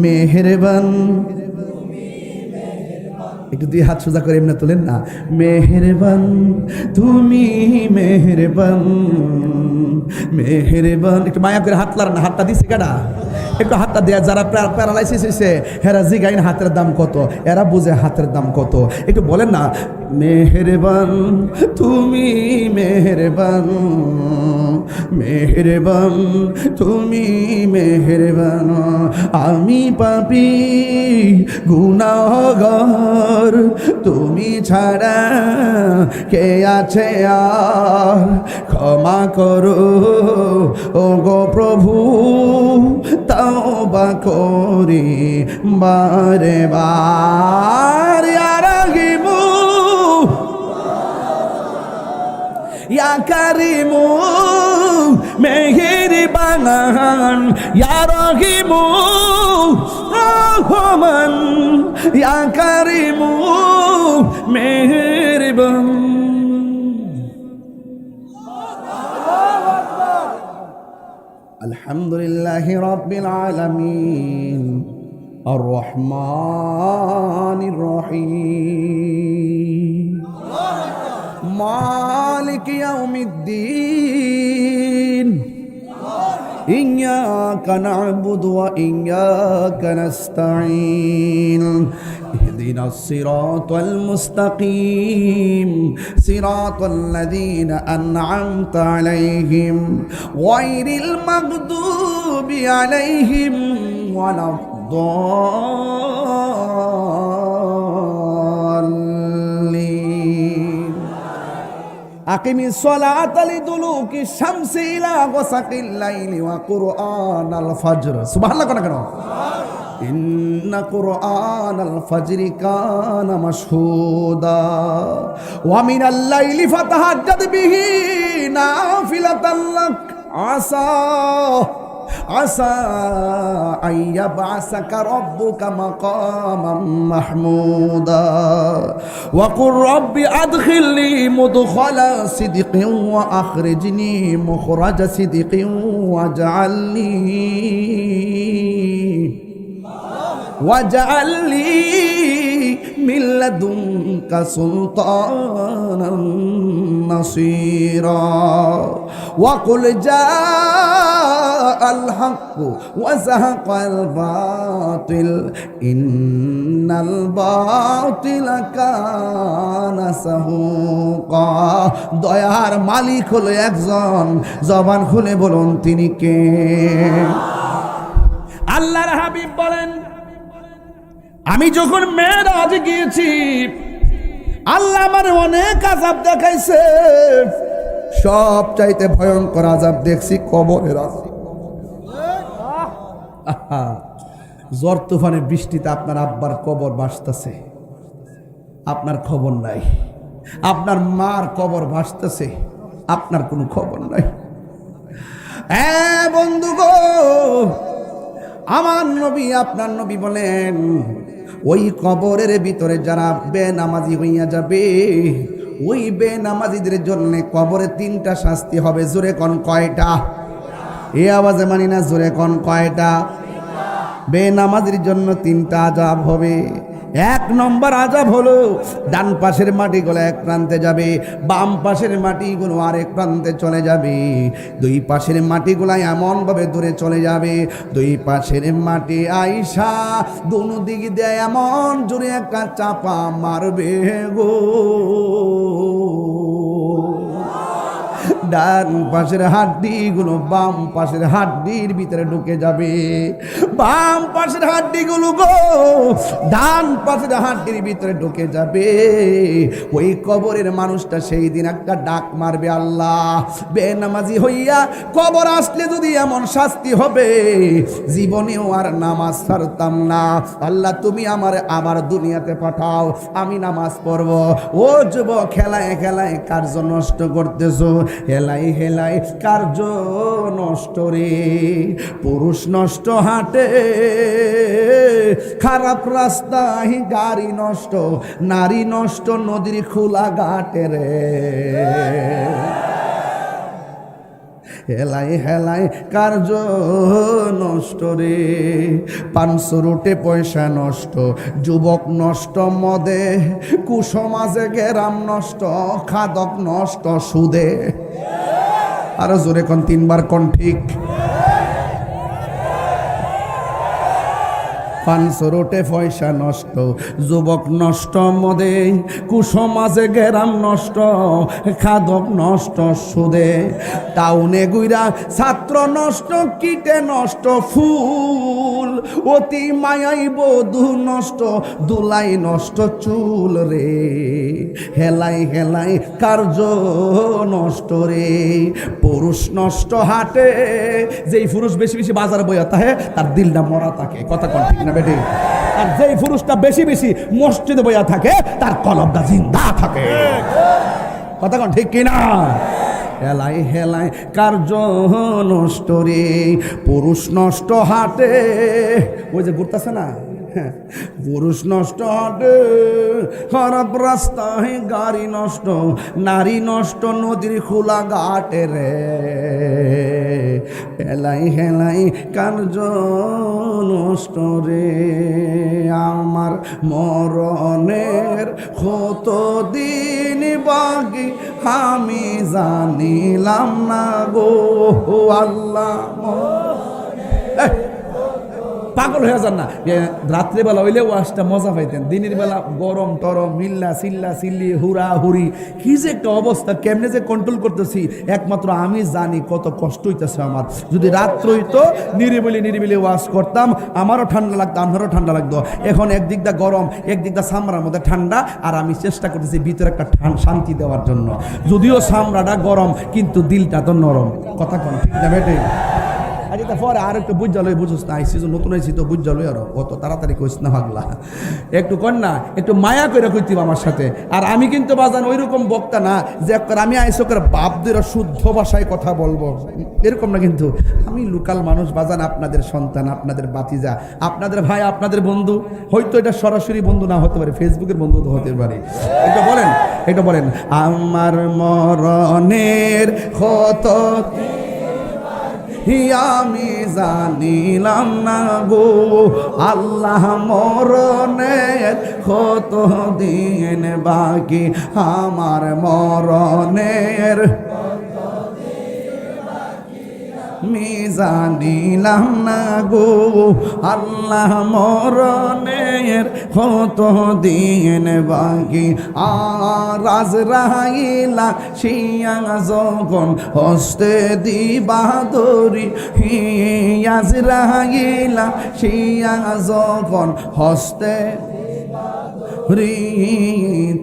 মেহেরবান। একটু দুই হাত সোজা করে এমনি তোলেন না। মেহেরবান তুমি মেহেরবান মেহেরবান। একটু মায়া করে হাত লার না, হাতটা দিছে কাটা, একটু হাতটা দেয়া। যারা প্যারালাইসিস হয়েছে হেরা জিগাইন হাতের দাম কত, এরা বুঝে হাতের দাম কত। একটু বলেন না, মেহেরবান তুমি মেহেরবান মেহেরবান তুমি মেহেরবান। আমি পাপী গুনাহগার, তুমি ছাড়া কে আছে আর, ক্ষমা করো ও গো প্রভু, তওবা করি বারে বার। ইয়া রাহিমু ইয়া কারিমু মেহেরবান ইয়া রহিমু রহমান ইয়া কারিমু মেহেরবান। আলহামদুলিল্লাহি রাব্বিল আলামিন আর রহমানির রহিম মালিক ইয়াউমিদ্দিন ইয়্যাকা না'বুদু ওয়া ইয়্যাকা নাস্তাঈন ইহদিনাস সিরাতাল মুস্তাকিম সিরাতাল লাযীনা আন'আমতা আলাইহিম গায়রিল মাগদুবি আলাইহিম ওয়ালাদ-দাল্লিন। আকিমিস সালাতা লিদুলুকি শামসি ইলা গাসাকিল লাইলি ওয়া কুরআনাল ফাজর। সুবহানাল্লাহ কেন কেন? ইন্না কুরআনাল ফাজরি কানা মাশহুদা ওয়া মিনাল লাইলি ফাতাহাজ্জাদ বিহি নাফিলাতাল লাক আসা আসা আইয়াবআসাকা রাব্বুকা মাকামান মাহমুদা ওয়া কুর রাব্বি আদখিলনি মুদখালা সিদকিন ওয়া আখরিজনি মুখরাজা সিদকিন ওয়াজআলনি মিন লাদুনকা সুলতানান নাসীরা ওয়া কুল জাআল হাক্কু ওয়া যাহাকাল বাতিল ইন্নাল বাতিলা কানা সাহুকা। দয়ার মালিক হলো একজন, জবান খুলে বলুন তিনি কে? আল্লাহর হাবিব বলেন, আমি যখন মেরাজ গিয়েছি আল্লাহ আমার অনেক আযাব দেখাইছে, সব চাইতে ভয়ঙ্কর আযাব দেখছি কবরের আযাব। ঝড় তুফানে বৃষ্টিতে আপনার আব্বার কবর ভাসতেছে, আপনার খবর নাই। আপনার মার কবর ভাসতেছে, আপনার কোনো খবর নাই। হ্যাঁ বন্ধু গো, আমার নবী আপনার নবী বলেন, ওই কবরের ভিতরে যারা বেনামাজি হইয়া যাবে, ওই বেনামাজিদের জন্য কবরে 3টা শাস্তি হবে। জোরে কোন কয়টা? এই আওয়াজে মানি না, জোরে কোন কয়টা? বেনামাজির জন্য 3টা আযাব হবে। 1 নম্বর আযাব হলো ডান পাশের মাটিগুলো এক প্রান্তে যাবে, বাম পাশের মাটিগুলো আরেক প্রান্তে চলে যাবে। 2 পাশের মাটিগুলো এমন ভাবে দূরে চলে যাবে, 2 পাশের মাটি আইসা দোনো দিক দিয়ে এমন জোরে একটা চাপা মারবে গো। ডান পাশের হাড্ডিগুলো বাম পাশের হাড্ডির ভিতরে ঢুকে যাবে, বাম পাশের হাড্ডিগুলো গো ডান পাশের হাড্ডির ভিতরে ঢুকে যাবে। ওই কবরের মানুষটা সেই দিন একটা ডাক মারবে, আল্লাহ বেনামাজি হইয়া কবর আসলে যদি এমন শাস্তি হবে, জীবনেও আর নামাজ ছাড়তাম না। আল্লাহ তুমি আমার আবার দুনিয়াতে পাঠাও, আমি নামাজ পড়ব। ও যুবক, খেলায় খেলায় কার্য নষ্ট করতেছো, হেলাই হেলাই কার্য নষ্ট রে। পুরুষ নষ্ট হাটে খারাপ রাস্তায় গাড়ি নষ্ট, নারী নষ্ট, নদীর খোলা ঘাটে রে। হেলাই হেলাই কার্য নষ্ট রে, 500 রুটে পয়সা নষ্ট, যুবক নষ্ট মদে, কুসমাজে গেরাম নষ্ট, খাদক নষ্ট সুদে। আরো জোরে কোন, 3 বার কোন ঠিক। 500 রুটে পয়সা নষ্ট, যুবক নষ্ট মদে, কুসমাজে গেরাম নষ্ট, খাদক নষ্ট সুদে। টাউনে গুইরা ছাত্র নষ্ট, কিটে নষ্ট ফুল, অতি মায়াই বধূ নষ্ট, দুলাই নষ্ট চুল রে। হেলাই হেলাই কার্য নষ্ট রে, পুরুষ নষ্ট হাটে, যেই পুরুষ বেশি বেশি বাজারে বইয়া থাকে তার দিলটা মরা থাকে। কথা কোন ঠিক না বেটি? আর যেই পুরুষটা বেশি বেশি মসজিদে বইয়া থাকে তার কলবটা জিন্দা থাকে। কথা কোন ঠিক কিনা? হেলাই হেলাই কার্য নষ্ট রে, পুরুষ নষ্ট হাটে, ওই যে ঘুরতেছে না, পুরুষ নষ্ট হাটে, খারাপ রাস্তায় গাড়ি নষ্ট, নারী নষ্ট, নদীর খোলা ঘাটে রে। হেলাই হেলাই কার্য নষ্ট রে, আমার মরণের কত দিন বাকি আমি জানিলাম না গো আল্লাহ। পাগল হয়ে যান না, রাত্রিবেলা হইলে ওয়াজটা মজা পাইতেন, দিনের বেলা গরম টরম মিল্লা চিল্লা চিল্লি হুরা হুরি, কি যে একটা অবস্থা, কেমনে যে কন্ট্রোল করতেছি একমাত্র আমি জানি। কত কষ্ট হইতেছে আমার। যদি রাত্র হইতো নিরিবিলি নিরিবিলি ওয়াজ করতাম, আমারও ঠান্ডা লাগতো, আপনারও ঠান্ডা লাগতো। এখন একদিক দা গরম, একদিক দা সামরার মধ্যে ঠান্ডা, আর আমি চেষ্টা করতেছি ভিতরে একটা শান্তি দেওয়ার জন্য। যদিও সামরাটা গরম কিন্তু দিলটা তো নরম। কথা কোন ঠিক না বেটে? আর এটা পরে আর একটু বুঝালো, বুঝোস না, আইসি নতুন আইসি তো বুঝালো, আরো অত তাড়াতাড়ি কইস না পাগলা, একটু কর না, একটু মায়া করে কইতিব আমার সাথে। আর আমি কিন্তু বাজান ওই রকম বক্তা না যে আমি আইসো করে বাপদের শুদ্ধ ভাষায় কথা বলবো, এরকম না। কিন্তু আমি লোকাল মানুষ বাজান, আপনাদের সন্তান, আপনাদের বাতিজা, আপনাদের ভাই, আপনাদের বন্ধু। হয়তো এটা সরাসরি বন্ধু না হতে পারে, ফেসবুকের বন্ধু তো হতে পারে। এটা বলেন, এটা বলেন, আমার মরণের কত আমি জানিলাম না গো আল্লাহ, মরণের কত দিন বাকি আমার মরণের আমি জানিলাম না গো আল্লাহ, মরণের কত দিন বাকি। আর আজরাইলা শিয়া যখন হস্তে দিবা দরি, আজরাইলা শিয়া যখন হস্তে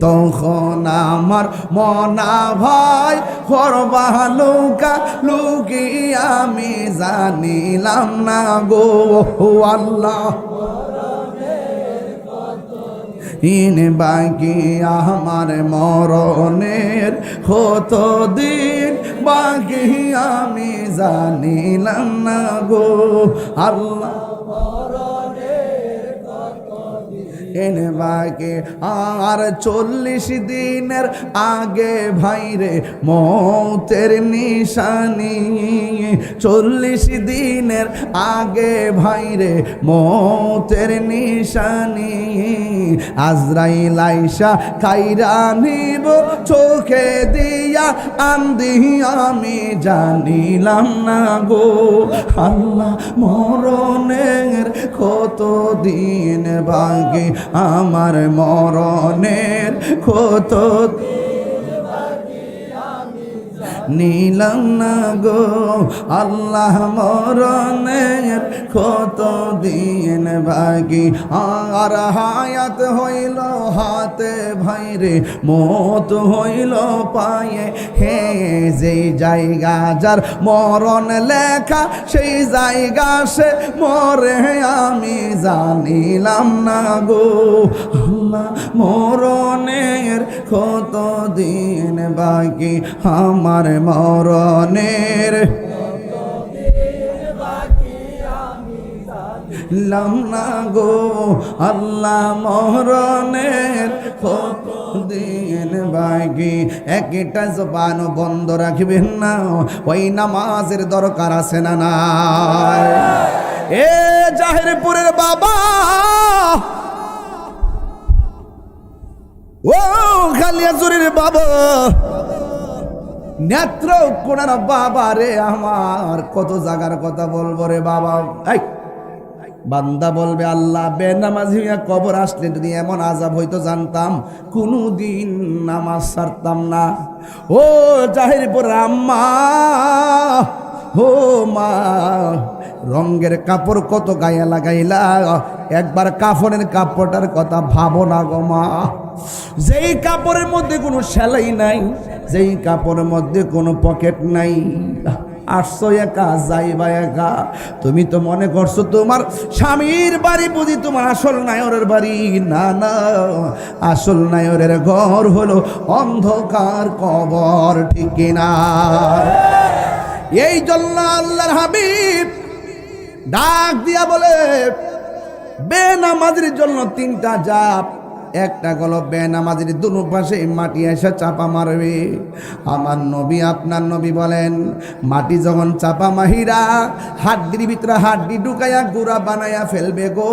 তখন আমার মনা ভাই করবা লুকা লুকি আমি জানিলাম না গো আল্লাহ, ইন বাকি আমার মরণের কত দিন বাকি আমি জানিলাম না গো আল্লাহ, এনে বাকে আর 40 দিনের আগে ভাইরে মৌতের নিশানি, 40 দিনের আগে ভাইরে মৌতের নিশানি। আজরাইল আইসা কাইরা নিব চোখে দিয়া আন্দি আমি জানিলাম না গো আল্লাহ, মরণের কত দিন বাকি আমার মরণের কত নিলাম না গো আল্লাহ, মরণের কত দিন বাকি। আর হায়াত হইল হাতে ভাইরে মত হইল পায়ে, হে যেই জায়গা যার মরণ লেখা সেই জায়গা সে মরে আমি জানিলাম না গো আল্লাহ, মরণের কত দিন বাকি আমার মরণের লাম না গো আল্লাহ মরণের দিন বাকি একটা জবান বন্ধ রাখবেন না ওই নামাজের দরকার আছে না নাই এ জাহেরপুরের বাবা ও খালিয়াজুরির বাবা নেত্র কোনার বাবা রে আমার কত জায়গার কথা বলবো রে বাবা এই বান্দা বলবে আল্লাহ বেনামাজি হইয়া কবর আসলে যদি এমন আযাব হইতো জানতাম কোনদিন নামাজ ছাড়তাম না ও জাহিরপুর আম্মা ও মা রঙের কাপড় কত গায়ে লাগাইলা একবার কাফনের কাপড়টার কথা ভাবো না গো মা যেই কাপড়ের মধ্যে কোনো সেলাই নাই যেই কাপড়ের মধ্যে কোনো পকেট নাই আসছো একা যাইবা একা তুমি তো মনে করছো তোমার স্বামীর বাড়ি বুঝি তোমার আসল নায়রের বাড়ি না না আসল নায়রের ঘর হলো অন্ধকার কবর ঠিক না এই জন্য আল্লাহর হাবিব ডাক দিয়া বলে বেনামাজির জন্য তিনটা জাপ একটা গেল বেনামাজির দুনো পাশে মাটি এসে চাপা মারবে আমার নবী আপনার নবী বলেন মাটি যখন চাপা মাহিরা হাড্ডির ভিতরে হাড্ডি ঢুকাইয়া গুড়া বানাইয়া ফেলবে গো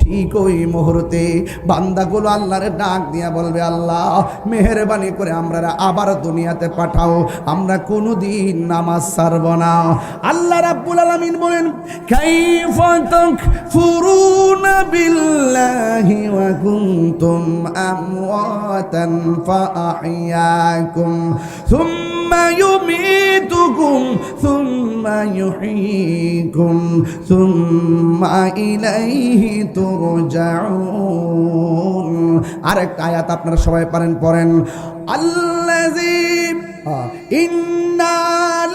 ঠিক ওই মুহূর্তে বান্দাগুলো আল্লাহরে ডাক দিয়া বলবে আল্লাহ মেহেরবানি করে আমরা আবার দুনিয়াতে পাঠাও আমরা কোনোদিন নামাজ ছাড়ব না আল্লাহ রাব্বুল আলামিন বলেন কাইফা তাকফুরুনা বিল্লাহি ওয়া কুনতুম আমওয়াতান ফাআহইয়াকুম সুম্মা ইউমীতুকুম সুম্মা ইউহয়ীকুম সুম্মা ইলাইহি তুরজাউন আরেকটা আয়াত আপনারা সবাই পারেন পড়েন আল্লাযী ইন্না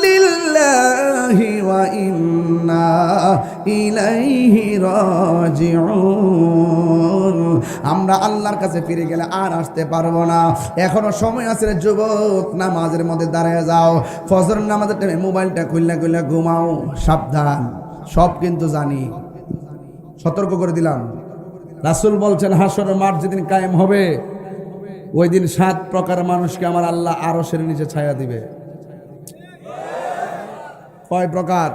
লিল্লাহি ওয়া ইন্না ইলাইহি রাজিউন আমরা আল্লাহর কাছে ফিরে গেলে আর আসতে পারবো না এখনো সময় আছে রে যুবক নামাজের মধ্যে দাঁড়িয়ে যাও ফজর নামাজের টাইমে মোবাইলটা খুললা ঘুমাও সাবধান সব কিন্তু জানি সতর্ক করে দিলাম রাসূল বলছেন হাসরের মাঠ যেদিন কায়েম হবে ওই দিন 7 প্রকার মানুষকে আমার আল্লাহ আরশের নিচে ছায়া দিবে কয় প্রকার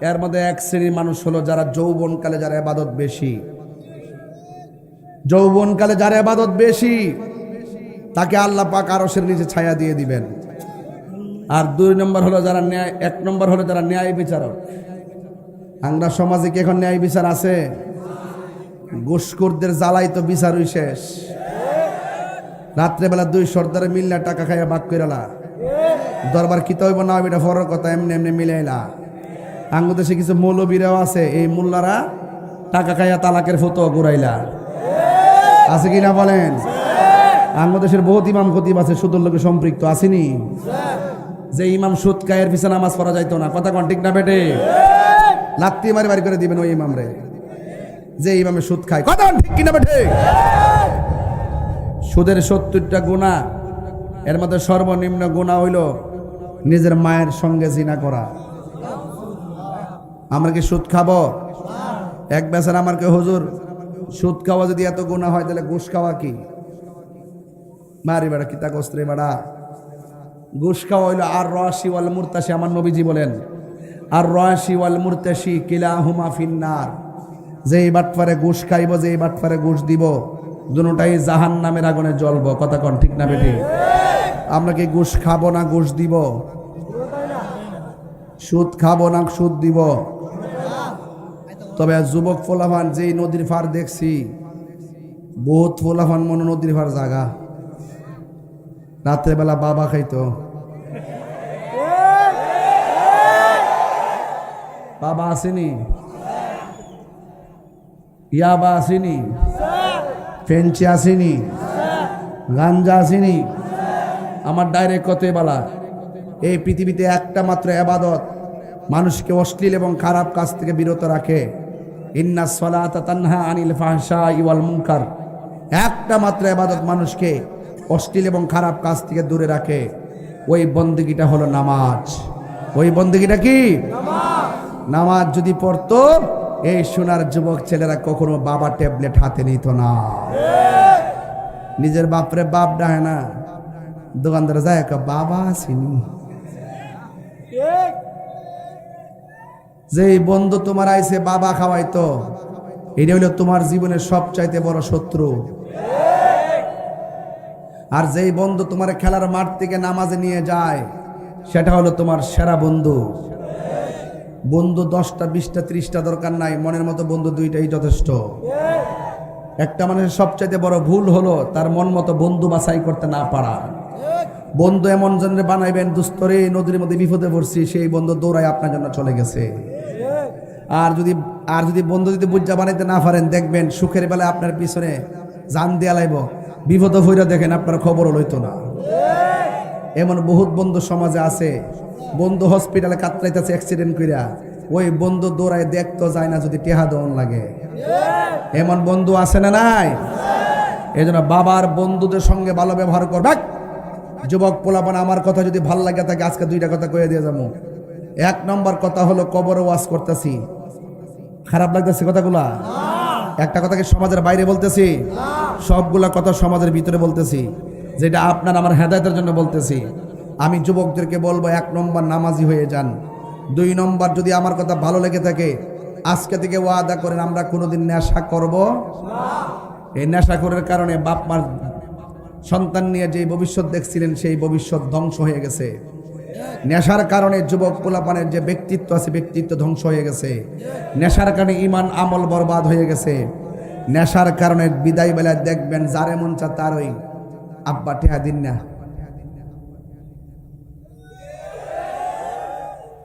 এর মধ্যে এক শ্রেণীর মানুষ হলো যারা যৌবনকালে যারা ইবাদত বেশি যৌবনকালে যারা ইবাদত বেশি তাকে আল্লাহ পাক আরশের নিচে ছায়া দিয়ে দিবেন আর 2 নম্বর হলো যারা ন্যায় 1 নম্বর হলো যারা ন্যায় বিচারক আমরা সমাজে কি এখন ন্যায় বিচার আছে ঘুষখোরদের জ্বালাই তো বিচারই শেষ রাত্রেবেলা 2 সর্দারে মিললা টাকা খাইয়া ভাগ কইরালা দরবার কিতা হইব না এটা ফরর কথা এমনি এমনি মিলাইলা আঙ্গু দেশে কিছু মৌলবীরাও আছে এই মোল্লারা টাকা খাইয়া তালাকের ফতো ঘুরাইলা আছে কি না বলেন আঙ্গু দেশের বহুত ইমাম খতিব আছে সুদের লোকে সম্পৃক্ত আসেনি যে ইমাম সুদ খায়ের পিছনে নামাজ পড়া যাইতো না কথা কোন ঠিক না বেটে লাত্তি মারি বাড়ি করে দিবেন ওই ইমাম রে যে ইমামে সুদ খায় কথা ঠিক কিনা বেটে সুদের 70টা গুনাহ এর মধ্যে সর্বনিম্ন গুনাহ হইল নিজের মায়ের সঙ্গে জিনা করা আমরা কি সুদ খাবো এক বেচার আমার কে হুজুর সুদ খাওয়া যদি এত গুনাহ হয় তাহলে ঘুষ খাওয়া কি মারি বেড়া কিতা কস্ত্রে বেড়া ঘুষ খাওয়া হইল আর রাশি ওয়াল মুরতাশি আমার নবীজি বলেন আর রাশি ওয়াল মুরতাশি কিলাহুমা ফিন্নার যেই বাটপারে ঘুষ খাইব যেই বাটপারে ঘুষ দিব দুটোটাই জাহান্নামের আগুনে জ্বলবো কথা কোন ঠিক না বেটি আমরা কি ঘুষ খাবো না ঘুষ দিব সুদ খাবো না সুদ দিব তবে যুবক ফোলাফান যেই নদীর পার দেখছি বহুত ফোলাফান মনে নদীর পার জায়গা রাত্রেবেলা বাবা খাইতো বাবা আসেনি ইয়াবা আসেনি ফেঞ্চি আসেনি গাঞ্জা আসেনি আমার ডাইরেক্ট কতই বলা এই পৃথিবীতে একটা মাত্র ইবাদত মানুষকে অশ্লীল এবং খারাপ কাজ থেকে বিরত রাখে ইন্নাস সালাতা তানহা আনিল ফাহশাই ওয়াল মুনকার একটা মাত্র ইবাদত মানুষকে অশ্লীল এবং খারাপ কাজ থেকে দূরে রাখে ওই বন্দেগীটা হলো নামাজ ওই বন্দেগীটা কি নামাজ যদি পড়তো এই সোনার যুবক ছেলেরা কখনো বাবা ট্যাবলেট হাতে নিত না। নিজের বাপরে বাপ ডাহে না, দোকানদার যায় বাবা আসেনি। যেই বন্ধু তোমার আইসে বাবা খাওয়াইতো, এটা হলো তোমার জীবনের সবচাইতে বড় শত্রু। আর যেই বন্ধু তোমার খেলার মাঠ থেকে নামাজে নিয়ে যায়, সেটা হলো তোমার সেরা বন্ধু। বন্ধু 10টা 20টা 30টা দরকার নাই, মনের মতো বন্ধু 2টাই যথেষ্ট। একটা মানুষের সবচাইতে বড় ভুল হলো তার মন মতো বন্ধু বাছাই করতে না পারা। বন্ধু এমন জন্য বানাইবেন, দুস্তরে নদীর মধ্যে বিপদে পড়ছি, সেই বন্ধু দৌড়ায় আপনার জন্য চলে গেছে। আর যদি বন্ধু যদি বুঝা বানাইতে না পারেন, দেখবেন সুখের বেলায় আপনার পিছনে জান দিয়া লাইব, বিপদ হইরা দেখেন আপনার খবরও লইতো না। এমন বহুত বন্ধু সমাজে আছে। বন্ধু হসপিটালে কাতরাইতেছে অ্যাক্সিডেন্ট কইরা, ওই বন্ধু দৌড়ায় দেখতো যায় না যদি টেহা দেওয়ান লাগে। এমন বন্ধু আছে না নাই? এই জন্য বাবার বন্ধুদের সঙ্গে ভালো ব্যবহার করবে। যুবক পোলাপান, আমার কথা যদি ভাল লাগে থাকে, আজকে 2টা কথা কয়ে দিয়ে যাবো। 1 নম্বর কথা হলো, কবরে ওয়াজ করতেছি, খারাপ লাগতেছে কথাগুলা? একটা কথাকে সমাজের বাইরে বলতেছি, সবগুলা কথা সমাজের ভিতরে বলতেছি, যেটা আপনার আমার হেদায়েতের জন্য বলতেছি। আমি যুবকদেরকে বলবো, 1 নম্বর নামাজি হয়ে যান। 2 নম্বর, যদি আমার কথা ভালো লেগে থাকে, আজকে থেকে ওয়াদা করেন আমরা কোনোদিন নেশা করব না। এই নেশা করার কারণে বাপ মার সন্তান নিয়ে যে ভবিষ্যৎ দেখছিলেন, সেই ভবিষ্যৎ ধ্বংস হয়ে গেছে। নেশার কারণে যুবক পোলাপানের যে ব্যক্তিত্ব আছে, ব্যক্তিত্ব ধ্বংস হয়ে গেছে। নেশার কারণে ঈমান আমল বরবাদ হয়ে গেছে। নেশার কারণে বিদায় বেলায় দেখবেন যারে মন চা তার ওই আব্বা টেহা দিন না,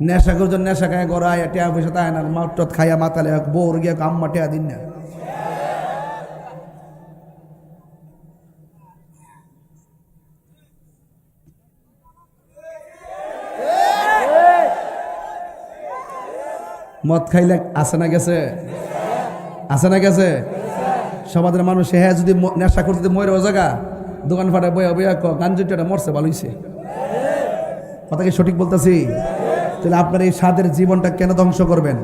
নেশা করছেন, নেশা খায় গড়ায় টেহা পয়সা তাই না, মাত্র খাইয়া মাতালে বউর গিয়ে আম্মা টেহা দিন না। মদ খাইলে আসে না গেছে, আসে না গেছে। সমাজের মানুষ হ্যাঁ যদি নেশা করতে মরে ও জায়গা দোকান ফাটে বইয়া বইয়া গাঞ্জুটা মরছে, ভালো হইছে। কথা কি সঠিক বলতেছি? তাহলে আপনার এই স্বাদের জীবনটা কেন ধ্বংস করবেন?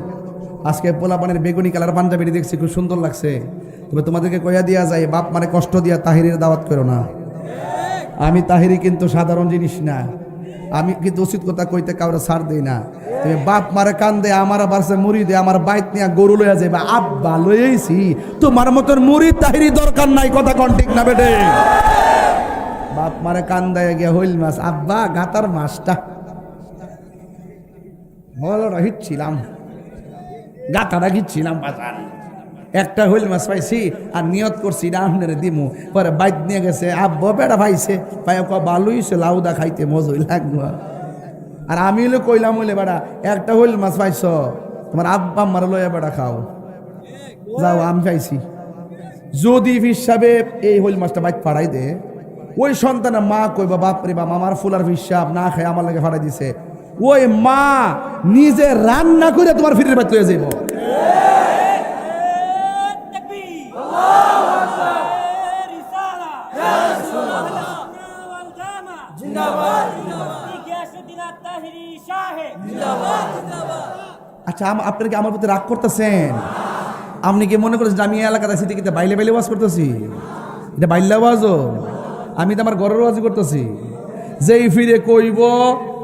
আজকে পোলাপানের বেগুনি কালার পাঞ্জাবিটি দেখছি, খুব সুন্দর লাগছে। তবে তোমাদেরকে কইয়া দিয়া যায়, বাপ মানে কষ্ট দিয়া তাহিরের দাওয়াত করো না। আমি তাহিরি কিন্তু সাধারণ জিনিস না, আমি কিন্তু উচিত কথা কইতে কাউরে ছাড় দেই না। তুমি বাপ মারে কান দে, আমার বারসে মুড়ি দে, আমার বাইত নিয়ে গরু লইয়া যাবে, আব্বা লইয়াইছি, তোমার মতন মুড়ি তাহিরি দরকার নাই। কথা কোন ঠিক না বেটে? বাপ মারে কান দেয় গিয়া হইল মাছ, আব্বা গাতার মাছটা ভালো হিচ্ছিলাম, গাতাটা ঘিচ্ছিলাম বাজার, একটা হইল মাছ পাইছি আর নিয়ত করছি আপনারে দিমু, পরে বাইত নিয়ে গেছে, আব্বা বেড়া পাইছে, পাই ভালোই হইছে, লাউদা খাইতে মজই লাগবো। আর আমি হলে কইলাম, হইলে বেড়া একটা হইল মাছ পাইছ, তোমার আব্বা আমার লইয়া বেড়া খাও, যাও আমি পাইছি। যদি হিসাবে এই হইল মাছটা বাইত ফাড়াই দে, ওই সন্তানের মা কইবা, বাপরে বাপ আমার ফুলার হিসাব না খাই আমার লাগে ফাড়াই দিছে, ওই মা নিজে রান্না করে তোমার ফিরের বাইত লইয়া যাইব। আচ্ছা, আপনারা কি আমার প্রতি রাগ করতেছেন? আপনি কি মনে করছেন আমি এলাকাতে আছি থেকে বাইলে বাইলে ওয়াজ করতেছি? এটা বাইল্লা ওয়াজও? আমি তো আমার ঘরের ওয়াজই করতেছি। যেই ফিরে কইব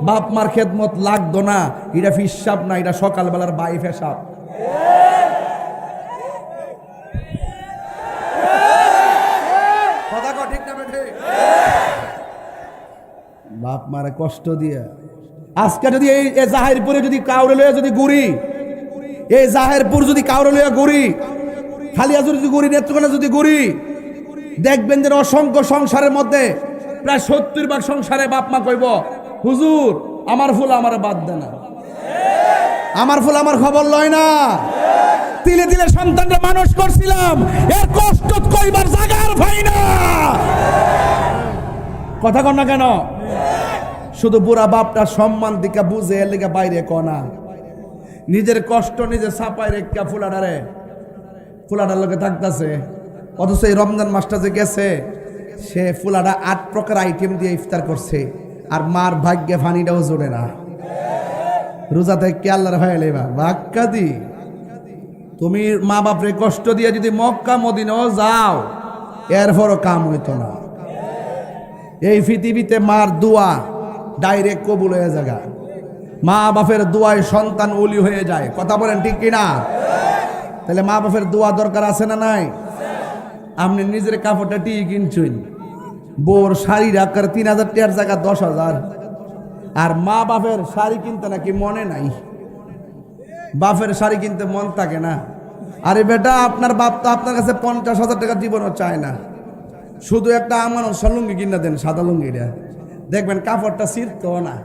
বাপ মার খেদমত লাগতো না, এটা হিসাব না, এটা সকালবেলার বাইফ হিসাব। কথা কও ঠিক না বেঠে? বাপ মারে কষ্ট দিয়া আজকে যদি এই জাহেরপুরে যদি কাউরে লইয়া যদি ঘুরি, এই জাহেরপুর যদি কাউরে লইয়া ঘুরি, খালিয়াজুর যদি ঘুরি, নেত্রকোনা যদি ঘুরি, দেখবেন যে অসংখ্য সংসারের মধ্যে প্রায় 70 সংসারে বাপ মা কইব, হুজুর আমার ফুল আমার বাদ দেয় না, আমার ফুল আমার খবর লয় না, তিলে তিলে সন্তানরা মানুষ করছিলাম, এর কষ্ট কইবার জাগার ভাই না। কথা কন না কেন? শুধু বুড়া বাপটা সম্মান দিকা বুঝে এর লেগে বাইরে কনা, নিজের কষ্ট নিজে ছাপাই রেখা ফুলাডার লোকে থাকতেছে। অথচ এই রমজান মাসটা যে গেছে, সে ফুলাডা 8 প্রকার আইটেম দিয়ে ইফতার করছে, আর মার ভাগ্যে ফানিটাও জোরে না। রোজা থেকে আল্লাহর হয়ে লেবা বাক্কা দি তুমি মা বাপরে কষ্ট দিয়ে যদি মক্কা মদিনাও যাও এরপরও কাম হইতো না। এই পৃথিবীতে মার দোয়া ডাইরেক্ট কবুল হয়ে যায়, মা বাপের দোয়ায় সন্তান ওলি হয়ে যায়। কথা বলেন ঠিক কিনা? তাহলে মা বাপের দোয়া দরকার আছে না নাই? আপনি নিজের কাপড়টা টিয়ে কিনছেন, বোর শাড়ি রাখার 3,000 টাকার জায়গা 10,000, আর মা বাপের শাড়ি কিনতে নাকি মনে নাই। বাপের শাড়ি কিনতে মন থাকে না। আরে বেটা, আপনার বাপ তো আপনার কাছে 50,000 টাকা জীবনও চায় না, শুধু একটা আমানত লুঙ্গি কিনা দেন, সাদা লুঙ্গিটা দেখবেন কাপড়টা ছিঁড়তো না,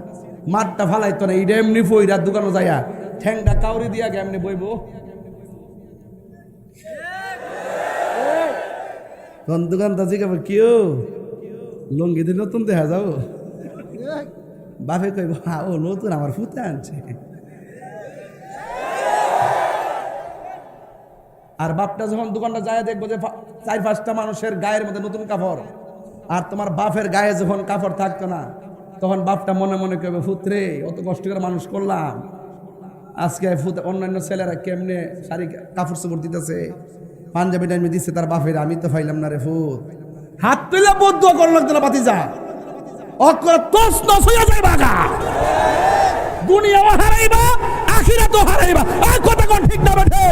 মাঠটা ফালাইতো না, এটা এমনি ফইরা দোকানে যাইয়া ঠ্যাংটা কাউরি দিয়া এমনি বইব। তখন দোকানটা জিজ্ঞাসা কেউ লুঙ্গি দিয়ে নতুন দেখা যাও, বাপে কইব ও নতুন আমার ফুতে আনছে। আর বাপটা যখন দোকানটা যায় দেখবো যে 4-5টা মানুষের গায়ের মধ্যে নতুন কাপড়, আর তোমার বাপের গায়ে যখন কাপড় থাকতো না তখন বাপটা মনে মনে কইবে ফুতরে অত কষ্ট করে মানুষ করলাম, আজকে অন্যান্য ছেলেরা কেমনে শাড়ি কাপড় চোপড় দিতেছে, পাঞ্জাবি টাইমে দিচ্ছে তার বাপের, আমি তো পাইলাম না রে ফুত। হাত তুলে বদ্ধ করল না বাতি যা অকরা তোস নস হইয়া যায় বাগা, দুনিয়াও হারাইবা আখিরাতও হারাইবা। আর কথা কোন ঠিক না বেঠে?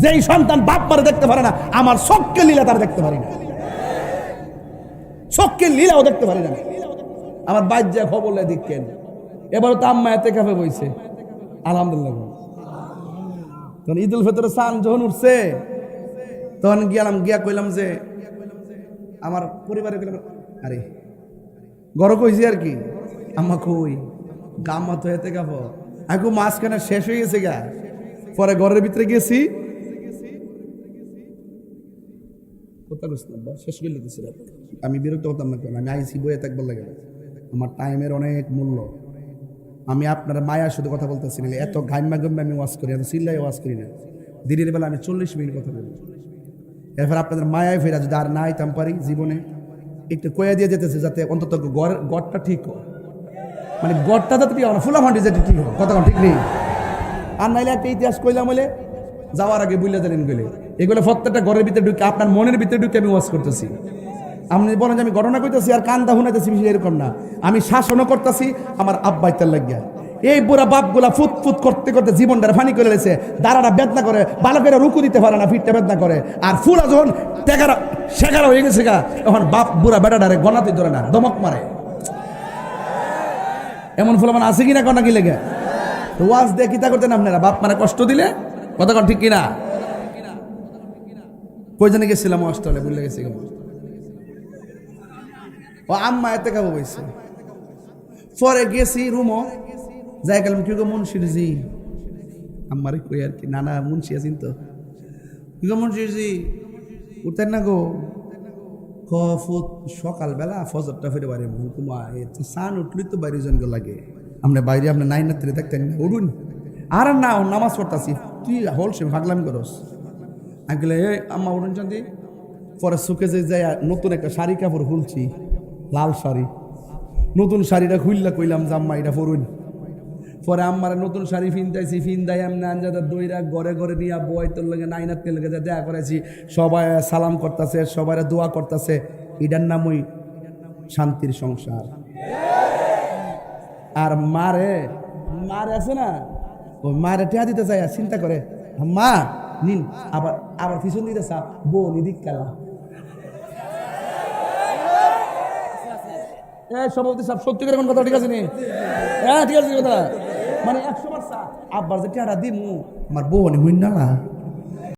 যেই সন্তান বাপ মারে দেখতে পারে না, আমার চোখকে লীলা তার দেখতে পারি না, চোখকে লীলাও দেখতে পারি না। আমার বাজ্যা খবর দেখেন, এবারও তো আম্মা এতে কাপে বইছে আলহামদুলিল্লাহ। তখন ঈদুল ফিতরে চান যখন উঠছে তখন গিয়া কইলাম যে আমার পরিবারে কইলাম আরে গড় কইছি আর কি, আম্মা কই গাম্মা তো এতে কাপ আগু মাঝখানে শেষ হয়ে গেছে গা। পরে ঘরের ভিতরে গেছি, শেষ করে দিয়েছিলাম আমি, বিরক্ত করতাম না কেন, আমি আইসি বইয়ে থাকবার লাগে, আমার টাইমের অনেক মূল্য। আমি আপনার মায়া শুধু কথা বলতেছি না, এত গাইম্মা গম্মা আমি ওয়াজ করি, এত চিল্লাই ওয়াজ করি না। দিনের বেলা আমি 40 মিনিট কথা বলি, এরপর আপনাদের মায়ায় ফেরা যদি আর না আইতাম পারি জীবনে একটু কয়ে দিয়ে যেতেছে যাতে অন্তত গড়টা ঠিক হয়, মানে গড়টা যাতে ঠিক হয় না, ফুলাফান্ডি যাতে ঠিক হয়। কথা ঠিক নেই? আর নাইলে একটা ইতিহাস কইলাম বলে যাওয়ার আগে বুঝলে জানেন গেলে এগুলো প্রত্যেকটা ঘরের ভিতরে ঢুকে আপনার মনের ভিতরে ঢুকে আমি ওয়াজ করতেছি। আপনি বলেন যে আমি ঘটনা কইতেছি আর কান্দা শুনাইতেছি, এরকম না, আমি শাসনও করতেছি আমার আব্বাইতার লাগিয়া। এই বুড়া বাপগুলা ফুট করতে করতে জীবনটার ফানি করে লেছে, দাঁড়াটা বেদনা করে, বালকেরা রুকু দিতে পারে না, ফিটটা বেদনা করে, আর ফুলা যখন শেখারা হয়ে গেছে গা তখন বাপ বুড়া বেটাটারে গনাতে ধরে না, দমক মারে। এমন ফুলা মানে আছে কিনা কনা কি লেগে? তো ওয়াজ দিয়ে কিতা করতেন আপনারা? বাপ মানে কষ্ট দিলে কথা কন ঠিক কিনা? কই জানি গেছিলাম অস্ট্রেলে, ভুলে গেছি। ও আম্মা এতে খাবো বইছে, পরে গেছি রুমও যাই গেলাম, কি গো মুন্সির জি, আম্মারে কই আর কি, নানা মুন্সি আছেন তো, কি গো মুন্সির জি উঠতেন না গো, ফুট সকালবেলা ফজরটা ফিরে বাড়ি হুকুমা সান উঠলি তো বাইরে জন লাগে, আপনি বাইরে আপনি নাই না দেখতেন উঠুন। আর না নামাজ পড়তাছি, তুই হলসে ভাগলামি করস। আমি গেলে এই আম্মা উঠুন চান্দি। পরে সুখে যে যাই নতুন একটা শাড়ি কাপড় খুলছি, লাল শাড়ি, নতুন শাড়িটা খুললা কইলাম যে আম্মা এটা পড়ুন। পরে আম্মারা নতুন শাড়ি ফিনতাইছি, ফিনদাই এমনি আঞ্জাদা দইরা ঘরে ঘরে নিয়ে বয় তোর লগে নাইনাতের লগে যা দেখা করেছি, সবাই সালাম করতেছে, সবাই দোয়া করতেছে। এটার নাম ওই শান্তির সংসার। আর মারে আছে না, ওই মারে টেহা দিতে চাই, চিন্তা করে মা নিন, আবার পিছন দিতে চা বউ নিদিক খেলা। সভাপতি সাহেব সত্যি করে কথা ঠিক আছে নি? হ্যাঁ ঠিক আছে কথা, মানে 100 বার চা আব্বার যে টেহাটা দিমু আমার বউ নি হইন না।